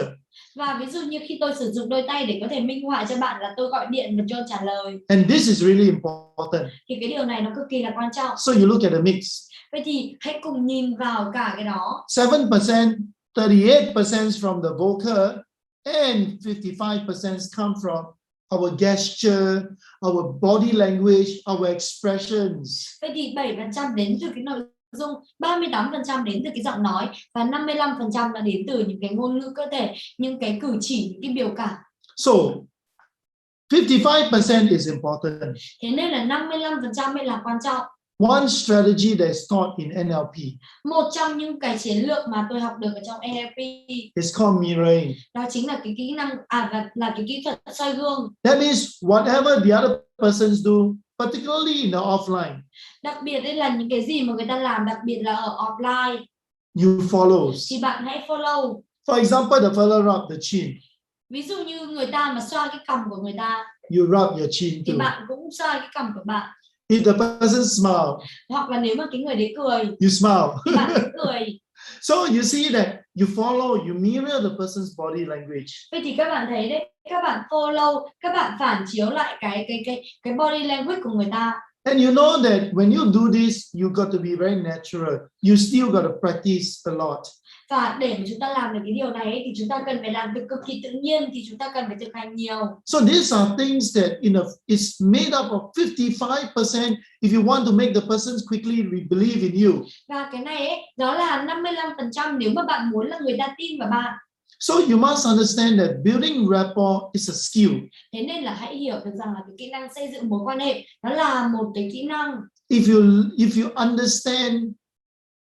Và ví dụ như khi tôi sử dụng đôi tay để có thể minh họa cho bạn là tôi gọi điện và John trả lời. And this is really important. Thì cái điều này nó cực kỳ là quan trọng. So you look at the mix. Vậy thì hãy cùng nhìn vào cả cái đó. 7%, 38% from the vocal, and 55% come from our gesture, our body language, our expressions. Vậy thì 7% đến từ cái nội dung, 38% đến từ cái giọng nói và 55% là đến từ những cái ngôn ngữ cơ thể, những cái cử chỉ, những cái biểu cảm. So 55% is important. Thế nên là 55% mới là quan trọng. One strategy that is taught in NLP Một trong những cái chiến lược mà tôi học được ở trong NLP is called mirroring. đó chính là cái kỹ năng là cái kỹ thuật soi gương. That means whatever the other persons do, particularly in the offline, Đặc biệt đây là những cái gì mà người ta làm, đặc biệt là ở offline, you follow. thì bạn hãy follow. For example, the fellow rub the chin. Ví dụ như người ta mà xoa cái cằm của người ta, You rub your chin thì too. bạn cũng xoa cái cằm của bạn. If the person smile, Hoặc là nếu mà cái người đấy cười, you smile. thì bạn cũng cười. So you see that you follow, you mirror the person's body language. Vậy thì các bạn thấy đấy, các bạn follow, các bạn phản chiếu lại cái body language của người ta. And you know that when you do this, you got to be very natural. You still got to practice a lot. Và để mà chúng ta làm được cái điều này ấy, thì chúng ta cần phải làm việc cực kỳ tự nhiên, thì chúng ta cần phải thực hành nhiều. So these are things that is made up of 55%. If you want to make the persons quickly believe in you. Và cái này ấy, đó là 55% nếu mà bạn muốn là người ta tin vào bạn. So you must understand that building rapport is a skill. Thế nên là hãy hiểu được rằng là cái kỹ năng xây dựng mối quan hệ nó là một cái kỹ năng. If you understand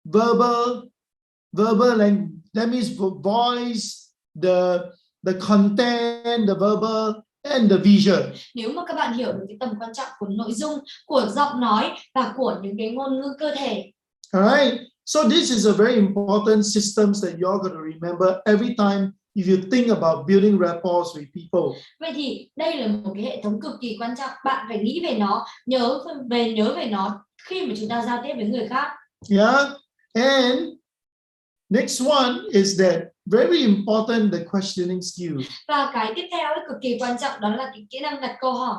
verbal and that means voice, the content, the verbal and the vision. Nếu mà các bạn hiểu được cái tầm quan trọng của nội dung, của giọng nói và của những cái ngôn ngữ cơ thể. Alright. So this is a very important system that you're going to remember every time if you think about building rapport with people. Vậy thì đây là một cái hệ thống cực kỳ quan trọng. Bạn phải nghĩ về nó, nhớ về nó khi mà chúng ta giao tiếp với người khác. Yeah. And next one is that very important, the questioning skills. Và cái tiếp theo cực kỳ quan trọng đó là cái kỹ năng đặt câu hỏi.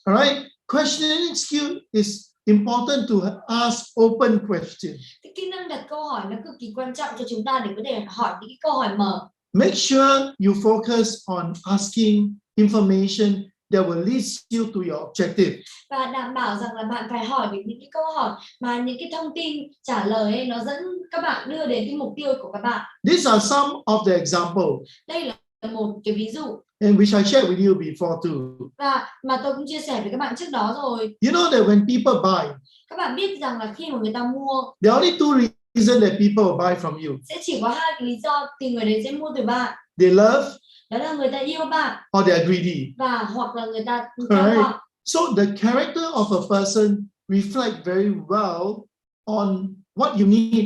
Alright. Questioning skill is important to ask open questions. Cái kỹ năng đặt câu hỏi nó cực kỳ quan trọng cho chúng ta để có thể hỏi những cái câu hỏi mở. Make sure you focus on asking information that will lead you to your objective. Và đảm bảo rằng là bạn phải hỏi về những cái câu hỏi mà những cái thông tin trả lời ấy, nó dẫn các bạn đưa đến cái mục tiêu của các bạn. These are some of the examples. Đây là một cái ví dụ. And which I shared with you before too. Và mà tôi cũng chia sẻ với các bạn trước đó rồi. You know that when people buy, các bạn biết rằng là khi mà người ta mua, there are only two reasons that people will buy from you. sẽ chỉ có hai cái lý do thì người đấy sẽ mua từ bạn. They love, đó là người ta yêu bạn, or they are greedy. và hoặc là người ta tham Right. vọng. So the character of a person reflect very well on what you need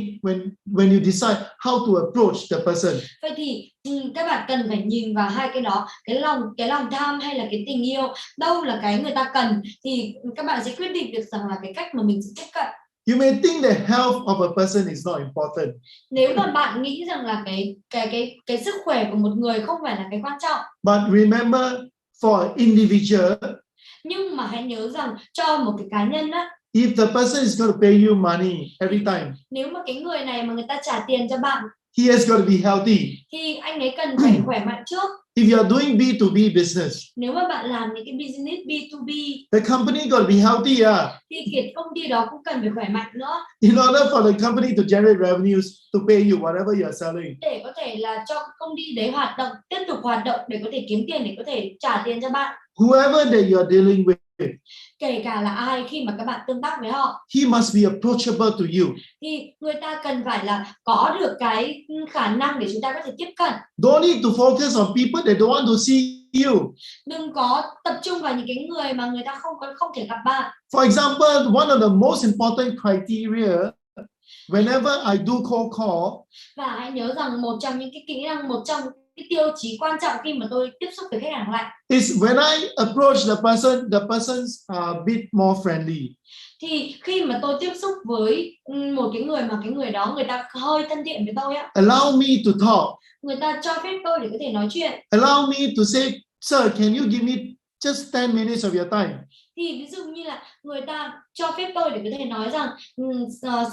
when you decide how to approach the person. Vậy thì các bạn cần phải nhìn vào hai cái đó, cái lòng tham hay là cái tình yêu, đâu là cái người ta cần thì các bạn sẽ quyết định được rằng là cái cách mà mình sẽ tiếp cận. You may think the health of a person is not important. Nếu mà bạn nghĩ rằng là cái sức khỏe của một người không phải là cái quan trọng. But remember, for an individual, nhưng mà hãy nhớ rằng cho một cái cá nhân á, if the person is going to pay you money every time, nếu mà cái người này mà người ta trả tiền cho bạn, he has got to be healthy. thì anh ấy cần phải khỏe mạnh trước. If you are doing B2B business, Nếu mà bạn làm những cái business B2B, the company got to be healthy, thì cái công ty đó cũng cần phải khỏe mạnh nữa. in order for the company to generate revenues to pay you whatever you are selling. Để có thể là cho công ty đấy hoạt động, tiếp tục hoạt động để có thể kiếm tiền, để có thể trả tiền cho bạn. Whoever that you are dealing with, Kể cả là ai, khi mà các bạn tương tác với họ, he must be approachable to you. thì người ta cần phải là có được cái khả năng để chúng ta có thể tiếp cận. Don't need to focus on people that don't want to see you. Đừng có tập trung vào những cái người mà người ta không thể gặp bạn. For example, one of the most important criteria whenever I do cold call, Và hãy nhớ rằng một trong những cái kỹ năng, một trong cái tiêu chí quan trọng khi mà tôi tiếp xúc với khách hàng lạnh is when I approach the persons are a bit more friendly. thì khi mà tôi tiếp xúc với một cái người mà cái người đó người ta hơi thân thiện với tôi á, Allow me to talk. người ta cho phép tôi để có thể nói chuyện, Allow me to say, sir, can you give me just 10 minutes of your time? thì ví dụ như là người ta cho phép tôi để có thể nói rằng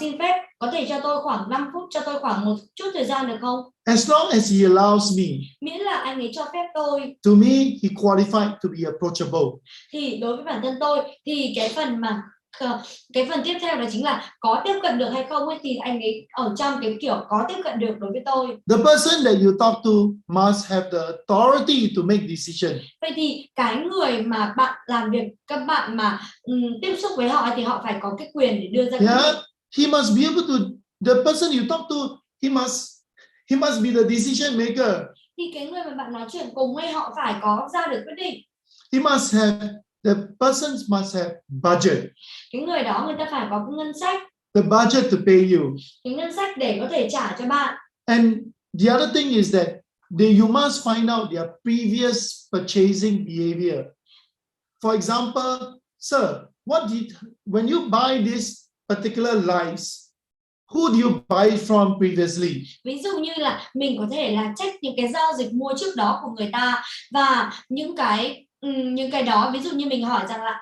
xin phép có thể cho tôi khoảng 5 phút, cho tôi khoảng một chút thời gian được không? As long as he allows me, Miễn là anh ấy cho phép tôi. to me, he qualified to be approachable. Thì đối với bản thân tôi thì cái phần tiếp theo đó chính là có tiếp cận được hay không ấy, thì anh ấy ở trong cái kiểu có tiếp cận được đối với tôi. The person that you talk to must have the authority to make decision. Vậy thì cái người mà bạn làm việc, các bạn mà tiếp xúc với họ thì họ phải có cái quyền để đưa ra quyết định. He must be able to, the person you talk to, he must be the decision maker. Thì cái người mà bạn nói chuyện cùng ấy, họ phải có ra được quyết định. The persons must have budget. Cái người đó người ta phải có cái ngân sách. The budget to pay you. Cái ngân sách để có thể trả cho bạn. And the other thing is that you must find out their previous purchasing behavior. For example, sir, when you buy this particular lights, who do you buy from previously? Ví dụ như là mình có thể là check những cái giao dịch mua trước đó của người ta và những cái những cái đó, ví dụ như mình hỏi rằng là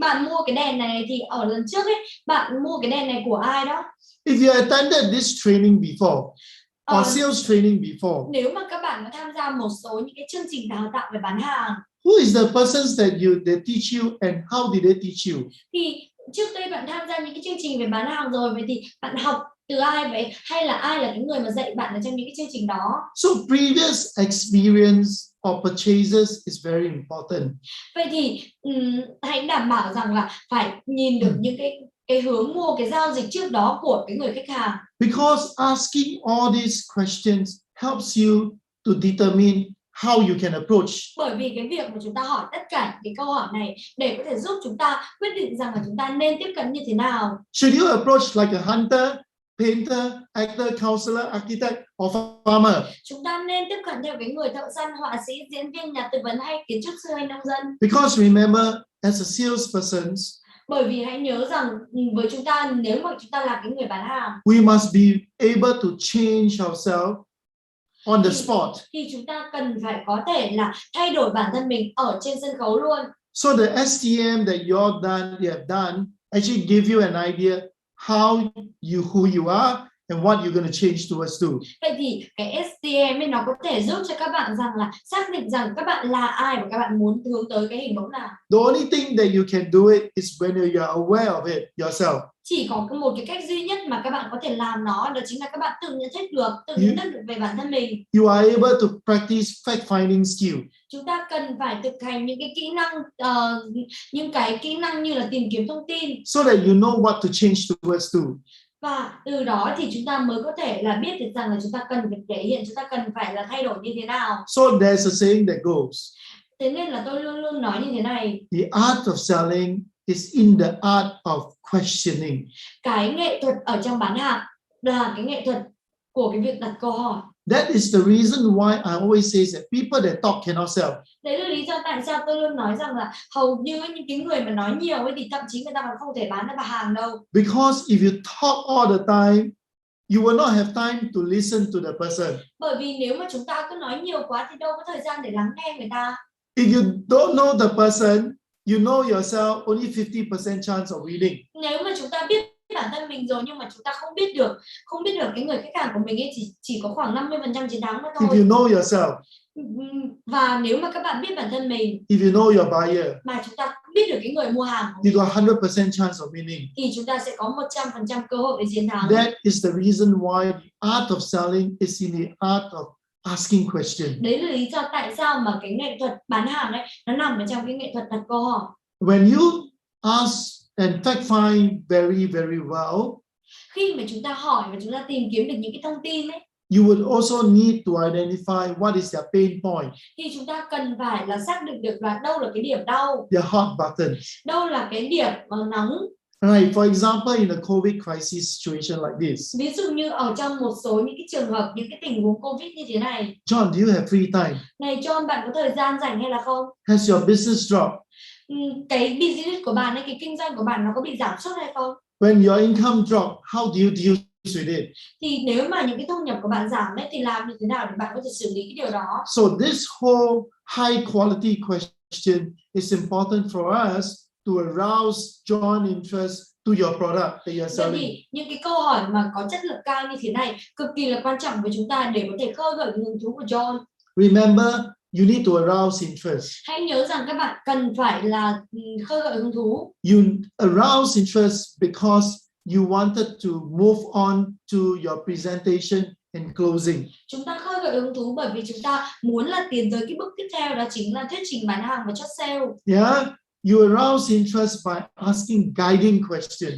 bạn mua cái đèn này thì ở lần trước ấy bạn mua cái đèn này của ai đó. If you attended this training before Ờ, or sales training before, nếu mà các bạn có tham gia một số những cái chương trình đào tạo về bán hàng who is the persons that they teach you and how did they teach you? thì trước đây bạn tham gia những cái chương trình về bán hàng rồi, vậy thì bạn học từ ai vậy, hay là ai là cái người mà dạy bạn ở trong những cái chương trình đó? So previous experience or purchases is very important. Vậy thì hãy đảm bảo rằng là phải nhìn được những cái hướng mua, cái giao dịch trước đó của cái người khách hàng. Because asking all these questions helps you to determine how you can approach. Bởi vì cái việc mà chúng ta hỏi tất cả cái câu hỏi này để có thể giúp chúng ta quyết định rằng là chúng ta nên tiếp cận như thế nào. Should you approach like a hunter, painter, actor, counselor, architect or farmer? Chúng ta nên tiếp cận theo cái người thợ săn, họa sĩ, diễn viên, nhà tư vấn hay kiến trúc sư hay nông dân. Because remember, as a salesperson, bởi vì hãy nhớ rằng với chúng ta, nếu mà chúng ta là cái người bán hàng, we must be able to change ourselves on the spot. Thì chúng ta cần phải có thể là thay đổi bản thân mình ở trên sân khấu luôn. So the STM that you have done actually give you an idea who you are and what you're going to change towards to. Vậy thì cái STM ấy nó có thể giúp cho các bạn rằng là xác định rằng các bạn là ai và các bạn muốn hướng tới cái hình mẫu nào. The only thing that you can do it is when you are aware of it yourself. Chỉ có một cái cách duy nhất mà các bạn có thể làm nó, đó chính là các bạn tự nhận thức được về bản thân mình. You are able to practice fact finding skill. Chúng ta cần phải thực hành những cái kỹ năng như là tìm kiếm thông tin. So that you know what to change towards to. Và từ đó thì chúng ta mới có thể là biết được rằng là chúng ta cần phải thể hiện, chúng ta cần phải là thay đổi như thế nào. So there's a saying that goes. Thế nên là tôi luôn luôn nói như thế này. The art of selling is in the art of questioning. Cái nghệ thuật ở trong bán hàng là cái nghệ thuật của cái việc đặt câu hỏi. That is the reason why I always say that people that talk cannot sell. Đấy là lý do tại sao tôi luôn nói rằng là hầu như những cái người mà nói nhiều ấy thì thậm chí người ta còn không thể bán được hàng đâu. Because if you talk all the time, you will not have time to listen to the person. Bởi vì nếu mà chúng ta cứ nói nhiều quá thì đâu có thời gian để lắng nghe người ta. If you don't know the person, you know yourself, only 50% chance of winning. Nếu mà chúng ta biết bản thân mình rồi nhưng mà chúng ta không biết được cái người khách hàng của mình ấy chỉ có khoảng 50% chiến thắng mà thôi. If you know yourself, và nếu mà các bạn biết bản thân mình, if you know your buyer, mà chúng ta biết được cái người mua hàng của you mình, got 100% chance of winning. thì chúng ta sẽ có 100% cơ hội để chiến thắng. That is the reason why the art of selling is in the art of asking questions. Đấy là lý do tại sao mà cái nghệ thuật bán hàng ấy nó nằm ở trong cái nghệ thuật đặt câu hỏi. When you ask and fact find very, very well, khi mà chúng ta hỏi và chúng ta tìm kiếm được những cái thông tin ấy, you would also need to identify what is their pain point, thì chúng ta cần phải là xác định được là đâu là cái điểm đau, their hot buttons. đâu là cái điểm nóng. Right, for example, in a COVID crisis situation like this, Ví dụ như ở trong một số những cái trường hợp, những cái tình huống Covid như thế này. John, do you have free time? Này John, bạn có thời gian rảnh hay là không? Has your business dropped? Cái business của bạn ấy, cái kinh doanh của bạn nó có bị giảm sút hay không? When your income dropped, how do you deal with it? Thì nếu mà những cái thu nhập của bạn giảm ấy thì làm như thế nào để bạn có thể xử lý cái điều đó? So this whole high quality question is important for us to arouse John interest to your product that you're Vậy selling. thì những cái câu hỏi mà có chất lượng cao như thế này cực kỳ là quan trọng với chúng ta để có thể khơi gợi hứng thú của John. Remember, you need to arouse interest. Hãy nhớ rằng các bạn cần phải là khơi gợi hứng thú. You arouse interest because you wanted to move on to your presentation and closing. Chúng ta khơi gợi hứng thú bởi vì chúng ta muốn là tiến tới cái bước tiếp theo, đó chính là thuyết trình bán hàng và chốt sale. Yeah, you arouse interest by asking guiding questions.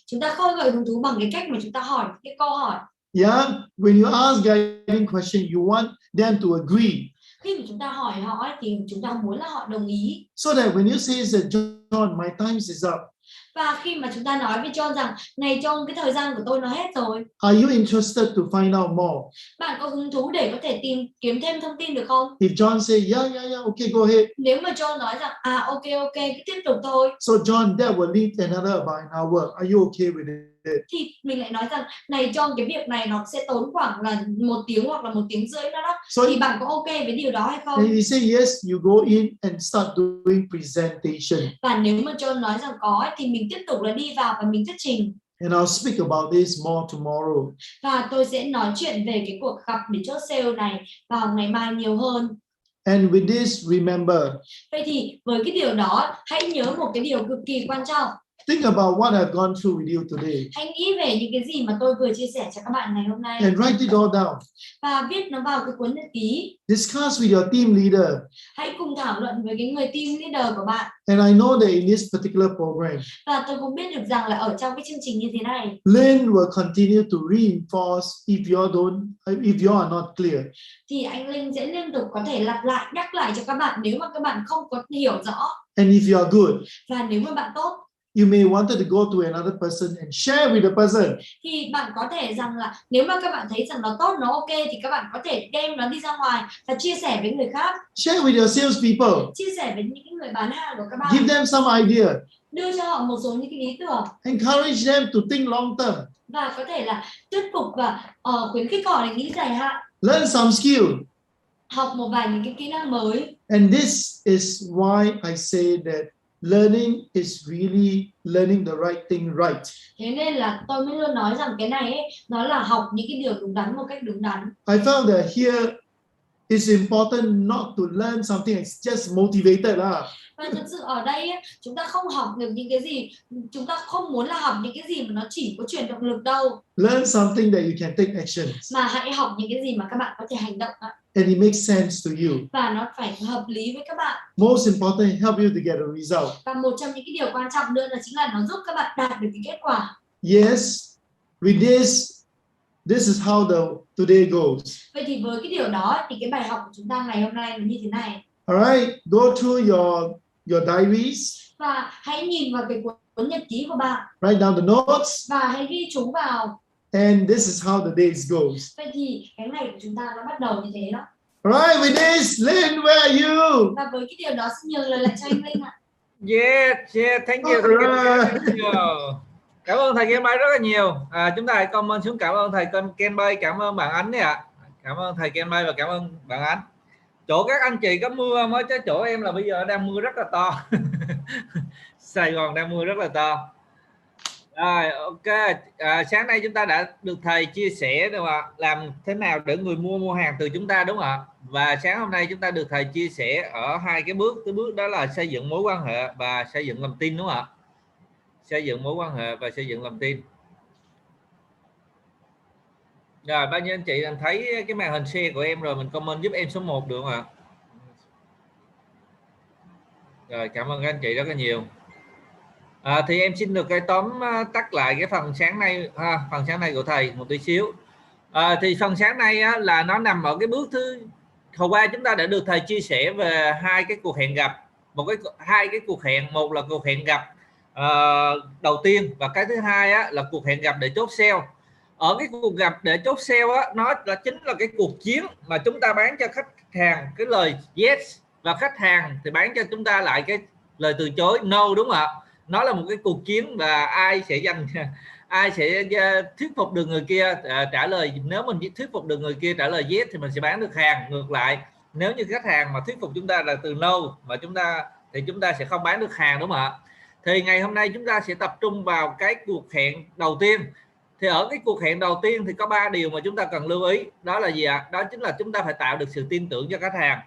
Chúng ta khơi gợi hứng thú bằng cái cách mà chúng ta hỏi cái câu hỏi. Yeah, when you ask guiding question, you want them to agree. Khi mà chúng ta hỏi họ thì chúng ta muốn là họ đồng ý. So that when you say that John, my time is up, Và khi mà chúng ta nói với John rằng này John, cái thời gian của tôi nó hết rồi, Are you interested to find out more? bạn có hứng thú để có thể kiếm thêm thông tin được không? If John say, yeah, okay, go ahead. Nếu mà John nói rằng ok, cứ tiếp tục thôi, So John, that will lead another about an hour. Are you okay with it? thì mình lại nói rằng này John, cái việc này nó sẽ tốn khoảng là 1 tiếng hoặc là 1 tiếng rưỡi nữa đó. So Thì bạn có ok với điều đó hay không? and he say yes, you go in and start doing presentation. Và nếu mà John nói rằng có thì mình tiếp tục là đi vào và mình thuyết trình. And I'll speak about this more tomorrow. Và tôi sẽ nói chuyện về cái cuộc gặp để chốt sale này vào ngày mai nhiều hơn. And with this, remember, Vậy thì với cái điều đó, hãy nhớ một cái điều cực kỳ quan trọng. think about what I've gone through with you today Hãy nghĩ về những cái gì mà tôi vừa chia sẻ cho các bạn ngày hôm nay and write it all down. và viết nó vào cái cuốn nhật ký. Discuss with your team leader. Hãy cùng thảo luận với cái người team leader của bạn. And I know that in this particular program, Và tôi cũng biết được rằng là ở trong cái chương trình như thế này, Lynn will continue to reinforce if you are not clear. thì anh Linh sẽ liên tục có thể lặp lại, nhắc lại cho các bạn nếu mà các bạn không có hiểu rõ. And if you are good, Và nếu mà bạn tốt, you may wanted to go to another person and share with the person. thì bạn có thể rằng là nếu mà các bạn thấy rằng nó tốt, nó ok, thì các bạn có thể đem nó đi ra ngoài và chia sẻ với người khác, Share with your salespeople. chia sẻ với những người bán hàng của các bạn, Give them some idea. đưa cho họ một số những cái ý tưởng Encourage them to think long term. và có thể là thuyết phục và khuyến khích họ để nghĩ dài hạn, Learn some skill. học một vài những cái kỹ năng mới. And this is why I say that learning is really learning the right thing right. Thế nên là tôi mới luôn nói rằng cái này ấy, nó là học những cái điều đúng đắn một cách đúng đắn. I found that here it's important not to learn something that's just motivated lah. Và thực sự ở đây ấy, chúng ta không học được những cái gì, chúng ta không muốn là học những cái gì mà nó chỉ có truyền động lực đâu, Learn something that you can take action mà hãy học những cái gì mà các bạn có thể hành động đó. and it makes sense to you. Và nó phải hợp lý với các bạn. Most important, help you to get a result. Và một trong những cái điều quan trọng nữa là chính là nó giúp các bạn đạt được cái kết quả. Yes, with this is how the today goes. Vậy thì với cái điều đó thì cái bài học của chúng ta ngày hôm nay là như thế này. All right, go through your diaries, Và hãy nhìn vào cái cuốn nhật ký của bạn write down the notes, và hãy ghi chú vào. and this is how the days goes. Vậy thì cái ngày của chúng ta nó bắt đầu như thế đó. All right, with this, Lynn, where are you? Và với cái điều đó xin nhường lời lại cho anh Linh ạ. Yeah, thank you. Cảm ơn thầy Kenbay rất là nhiều. Chúng ta hãy comment xuống cảm ơn thầy Kenbay, cảm ơn bạn Ánh đấy ạ. Cảm ơn thầy Kenbay và cảm ơn bạn Ánh. Chỗ các anh chị có mưa mới, chứ chỗ em là bây giờ đang mưa rất là to. Sài Gòn đang mưa rất là to. Rồi, ok. Sáng nay chúng ta đã được thầy chia sẻ được ạ, làm thế nào để người mua hàng từ chúng ta, đúng không ạ? Và sáng hôm nay chúng ta được thầy chia sẻ ở hai cái bước. Cái bước đó là xây dựng mối quan hệ và xây dựng lòng tin, đúng không ạ? Xây dựng mối quan hệ và xây dựng lòng tin. Rồi, bao nhiêu anh chị thấy cái màn hình share của em rồi, mình comment giúp em số 1 được không ạ? Rồi, cảm ơn các anh chị rất là nhiều. Thì em xin được cái tóm tắt lại cái phần sáng nay phần sáng nay của thầy một tí xíu. Thì phần sáng nay là nó nằm ở cái bước hôm qua chúng ta đã được thầy chia sẻ về hai cái cuộc hẹn gặp, hai cái cuộc hẹn. Một là cuộc hẹn gặp đầu tiên, và cái thứ hai là cuộc hẹn gặp để chốt sale. Ở cái cuộc gặp để chốt sale nó là chính là cái cuộc chiến mà chúng ta bán cho khách hàng cái lời yes, và khách hàng thì bán cho chúng ta lại cái lời từ chối no, đúng không ạ? Nó là một cái cuộc chiến, và ai sẽ thuyết phục được người kia trả lời. Nếu mình thuyết phục được người kia trả lời yes thì mình sẽ bán được hàng. Ngược lại, nếu như khách hàng mà thuyết phục chúng ta là từ no mà chúng ta sẽ không bán được hàng, đúng không ạ? Thì ngày hôm nay chúng ta sẽ tập trung vào cái cuộc hẹn đầu tiên. Thì ở cái cuộc hẹn đầu tiên thì có 3 điều mà chúng ta cần lưu ý. Đó là gì ạ? Đó chính là chúng ta phải tạo được sự tin tưởng cho khách hàng.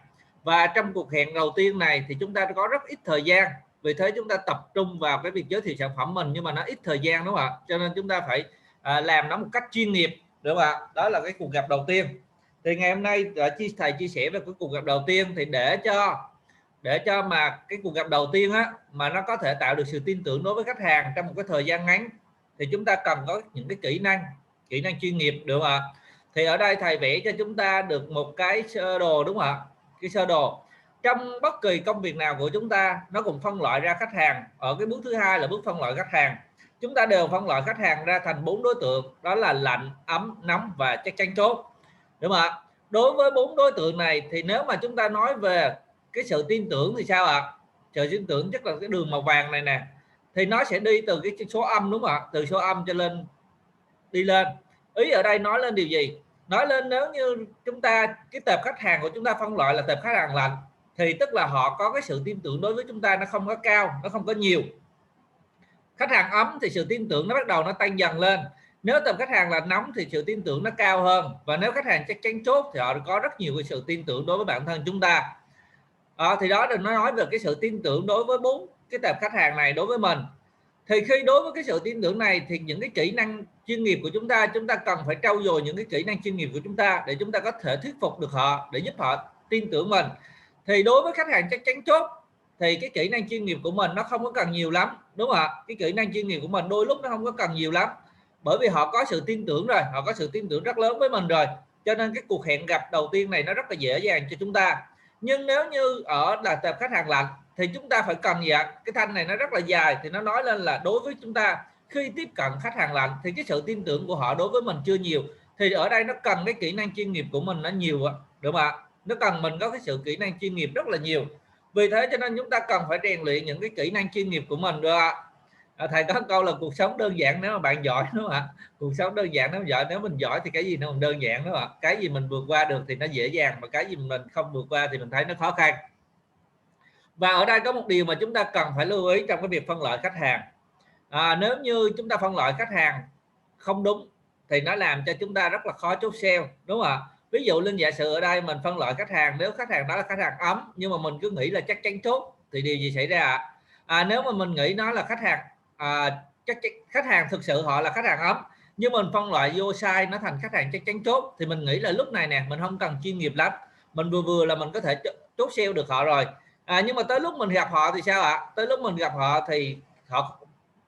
Và trong cuộc hẹn đầu tiên này thì chúng ta có rất ít thời gian. Vì thế chúng ta tập trung vào cái việc giới thiệu sản phẩm mình, nhưng mà nó ít thời gian, đúng không ạ? Cho nên chúng ta phải làm nó một cách chuyên nghiệp, đúng không ạ? Đó là cái cuộc gặp đầu tiên. Thì ngày hôm nay thầy chia sẻ về cái cuộc gặp đầu tiên, thì để cho mà cái cuộc gặp đầu tiên mà nó có thể tạo được sự tin tưởng đối với khách hàng trong một cái thời gian ngắn, thì chúng ta cần có những cái kỹ năng chuyên nghiệp, được không ạ? Thì ở đây thầy vẽ cho chúng ta được một cái sơ đồ, đúng không ạ? Cái sơ đồ trong bất kỳ công việc nào của chúng ta nó cũng phân loại ra khách hàng. Ở cái bước thứ hai là bước phân loại khách hàng, chúng ta đều phân loại khách hàng ra thành 4 đối tượng, đó là lạnh, ấm, nóng và chắc chắn chốt, đúng không ạ? Đối với 4 đối tượng này thì nếu mà chúng ta nói về cái sự tin tưởng thì sao ạ? Sự tin tưởng chắc là cái đường màu vàng này nè, thì nó sẽ đi từ cái số âm, đúng không ạ? Từ số âm cho lên đi lên. Ý ở đây nói lên điều gì? Nói lên nếu như chúng ta cái tệp khách hàng của chúng ta phân loại là tệp khách hàng lạnh thì tức là họ có cái sự tin tưởng đối với chúng ta nó không có cao, nó không có nhiều. Khách hàng ấm thì sự tin tưởng nó bắt đầu nó tăng dần lên. Nếu tệp khách hàng là nóng thì sự tin tưởng nó cao hơn, và nếu khách hàng chắc chắn chốt thì họ có rất nhiều cái sự tin tưởng đối với bản thân chúng ta. Thì đó là nó nói về cái sự tin tưởng đối với 4 cái tệp khách hàng này đối với mình. Thì khi đối với cái sự tin tưởng này thì những cái kỹ năng chuyên nghiệp của chúng ta cần phải trau dồi những cái kỹ năng chuyên nghiệp của chúng ta để chúng ta có thể thuyết phục được họ, để giúp họ tin tưởng mình. Thì đối với khách hàng chắc chắn chốt thì cái kỹ năng chuyên nghiệp của mình nó không có cần nhiều lắm, đúng không ạ? Cái kỹ năng chuyên nghiệp của mình đôi lúc nó không có cần nhiều lắm, bởi vì họ có sự tin tưởng rồi, họ có sự tin tưởng rất lớn với mình rồi, cho nên cái cuộc hẹn gặp đầu tiên này nó rất là dễ dàng cho chúng ta. Nhưng nếu như ở là tệp khách hàng lạnh thì chúng ta phải cần gì ạ? Cái thanh này nó rất là dài, thì nó nói lên là đối với chúng ta khi tiếp cận khách hàng lạnh thì cái sự tin tưởng của họ đối với mình chưa nhiều, thì ở đây nó cần cái kỹ năng chuyên nghiệp của mình nó nhiều, đúng không ạ? Nó cần mình có cái sự kỹ năng chuyên nghiệp rất là nhiều. Vì thế cho nên chúng ta cần phải rèn luyện những cái kỹ năng chuyên nghiệp của mình, được ạ. Thầy có câu là cuộc sống đơn giản nếu mà bạn giỏi, đúng không ạ? Cuộc sống đơn giản nếu giỏi, nếu mình giỏi thì cái gì nó còn đơn giản, đúng không ạ? Cái gì mình vượt qua được thì nó dễ dàng, mà cái gì mình không vượt qua thì mình thấy nó khó khăn. Và ở đây có một điều mà chúng ta cần phải lưu ý trong cái việc phân loại khách hàng. Nếu như chúng ta phân loại khách hàng không đúng thì nó làm cho chúng ta rất là khó chốt sale, đúng không ạ? Ví dụ Linh giả sử ở đây mình phân loại khách hàng, nếu khách hàng đó là khách hàng ấm nhưng mà mình cứ nghĩ là chắc chắn chốt thì điều gì xảy ra ạ? Nếu mà mình nghĩ nó là khách hàng khách hàng thực sự họ là khách hàng ấm nhưng mình phân loại vô sai nó thành khách hàng chắc chắn chốt, thì mình nghĩ là lúc này nè mình không cần chuyên nghiệp lắm, mình vừa vừa là mình có thể chốt sale được họ rồi. Nhưng mà tới lúc mình gặp họ thì sao ạ? Tới lúc mình gặp họ thì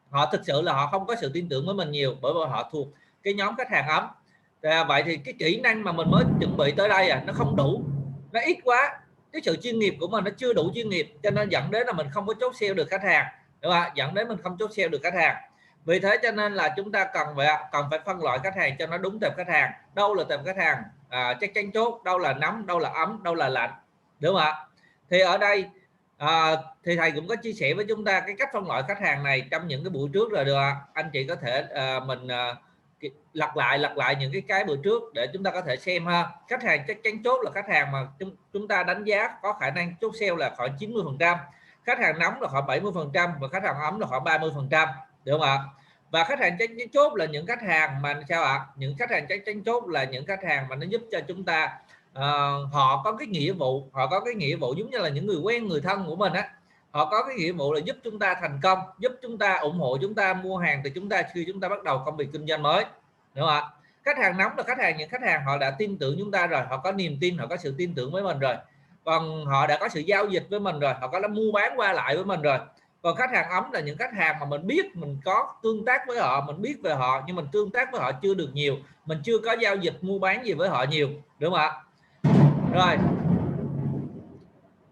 họ thực sự là họ không có sự tin tưởng với mình nhiều, bởi vì họ thuộc cái nhóm khách hàng ấm. Vậy thì cái kỹ năng mà mình mới chuẩn bị tới đây nó không đủ, nó ít quá, cái sự chuyên nghiệp của mình nó chưa đủ chuyên nghiệp, cho nên dẫn đến là mình không có chốt sale được khách hàng, đúng không? Dẫn đến mình không chốt sale được khách hàng. Vì thế cho nên là chúng ta cần phải phân loại khách hàng cho nó đúng tệp khách hàng. Đâu là tệp khách hàng chắc chắn chốt, đâu là nóng, đâu là ấm, đâu là lạnh, đúng không ạ? Thì ở đây thì thầy cũng có chia sẻ với chúng ta cái cách phân loại khách hàng này trong những cái buổi trước rồi, được ạ. Anh chị có thể mình lặp lại những cái buổi trước để chúng ta có thể xem ha. Khách hàng chắc chắn chốt là khách hàng mà chúng ta đánh giá có khả năng chốt sale là khoảng 90%, khách hàng nóng là khoảng 70% và khách hàng ấm là khoảng 30%, được không ạ? Và khách hàng chắc chắn chốt là những khách hàng mà sao ạ? Những khách hàng chắc chắn chốt là những khách hàng mà nó giúp cho chúng ta họ có cái nghĩa vụ giống như là những người quen, người thân của mình họ có cái nghĩa vụ là giúp chúng ta thành công, giúp chúng ta ủng hộ chúng ta mua hàng từ chúng ta khi chúng ta bắt đầu công việc kinh doanh mới, đúng không ạ? Khách hàng nóng là những khách hàng họ đã tin tưởng chúng ta rồi, họ có niềm tin, họ có sự tin tưởng với mình rồi, còn họ đã có sự giao dịch với mình rồi, họ có mua bán qua lại với mình rồi. Còn khách hàng ấm là những khách hàng mà mình biết, mình có tương tác với họ, mình biết về họ nhưng mình tương tác với họ chưa được nhiều, mình chưa có giao dịch mua bán gì với họ nhiều, đúng không ạ? Rồi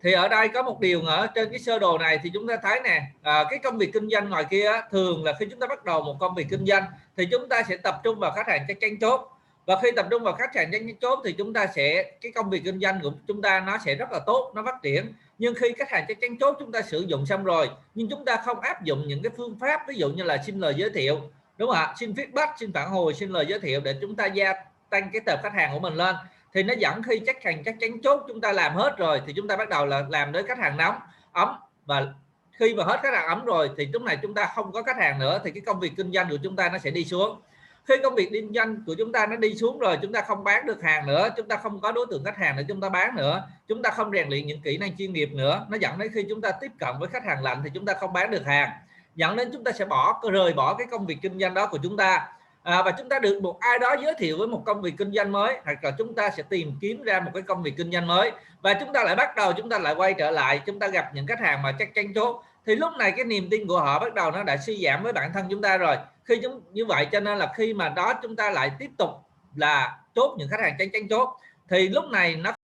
thì ở đây có một điều nữa, trên cái sơ đồ này thì chúng ta thấy nè, cái công việc kinh doanh ngoài kia thường là khi chúng ta bắt đầu một công việc kinh doanh thì chúng ta sẽ tập trung vào khách hàng chắc chắn chốt, và khi tập trung vào khách hàng chắc chắn chốt thì chúng ta sẽ cái công việc kinh doanh của chúng ta nó sẽ rất là tốt, nó phát triển. Nhưng khi khách hàng chắc chắn chốt chúng ta sử dụng xong rồi nhưng chúng ta không áp dụng những cái phương pháp ví dụ như là xin lời giới thiệu, đúng không ạ? Xin feedback, xin phản hồi, xin lời giới thiệu để chúng ta gia tăng cái tệp khách hàng của mình lên, thì nó dẫn khi khách hàng chắc chắn chốt chúng ta làm hết rồi thì chúng ta bắt đầu là làm đến khách hàng nóng, ấm, và khi mà hết khách hàng ấm rồi thì lúc này chúng ta không có khách hàng nữa thì cái công việc kinh doanh của chúng ta nó sẽ đi xuống. Khi công việc kinh doanh của chúng ta nó đi xuống rồi, chúng ta không bán được hàng nữa, chúng ta không có đối tượng khách hàng để chúng ta bán nữa, chúng ta không rèn luyện những kỹ năng chuyên nghiệp nữa, nó dẫn đến khi chúng ta tiếp cận với khách hàng lạnh thì chúng ta không bán được hàng, dẫn đến chúng ta sẽ rời bỏ cái công việc kinh doanh đó của chúng ta. Và chúng ta được một ai đó giới thiệu với một công việc kinh doanh mới, hoặc là chúng ta sẽ tìm kiếm ra một cái công việc kinh doanh mới và chúng ta lại bắt đầu, chúng ta lại quay trở lại, chúng ta gặp những khách hàng mà chắc chắn chốt thì lúc này cái niềm tin của họ bắt đầu nó đã suy giảm với bản thân chúng ta rồi. Khi như vậy cho nên là khi mà đó chúng ta lại tiếp tục là chốt những khách hàng chắc chắn chốt thì lúc này nó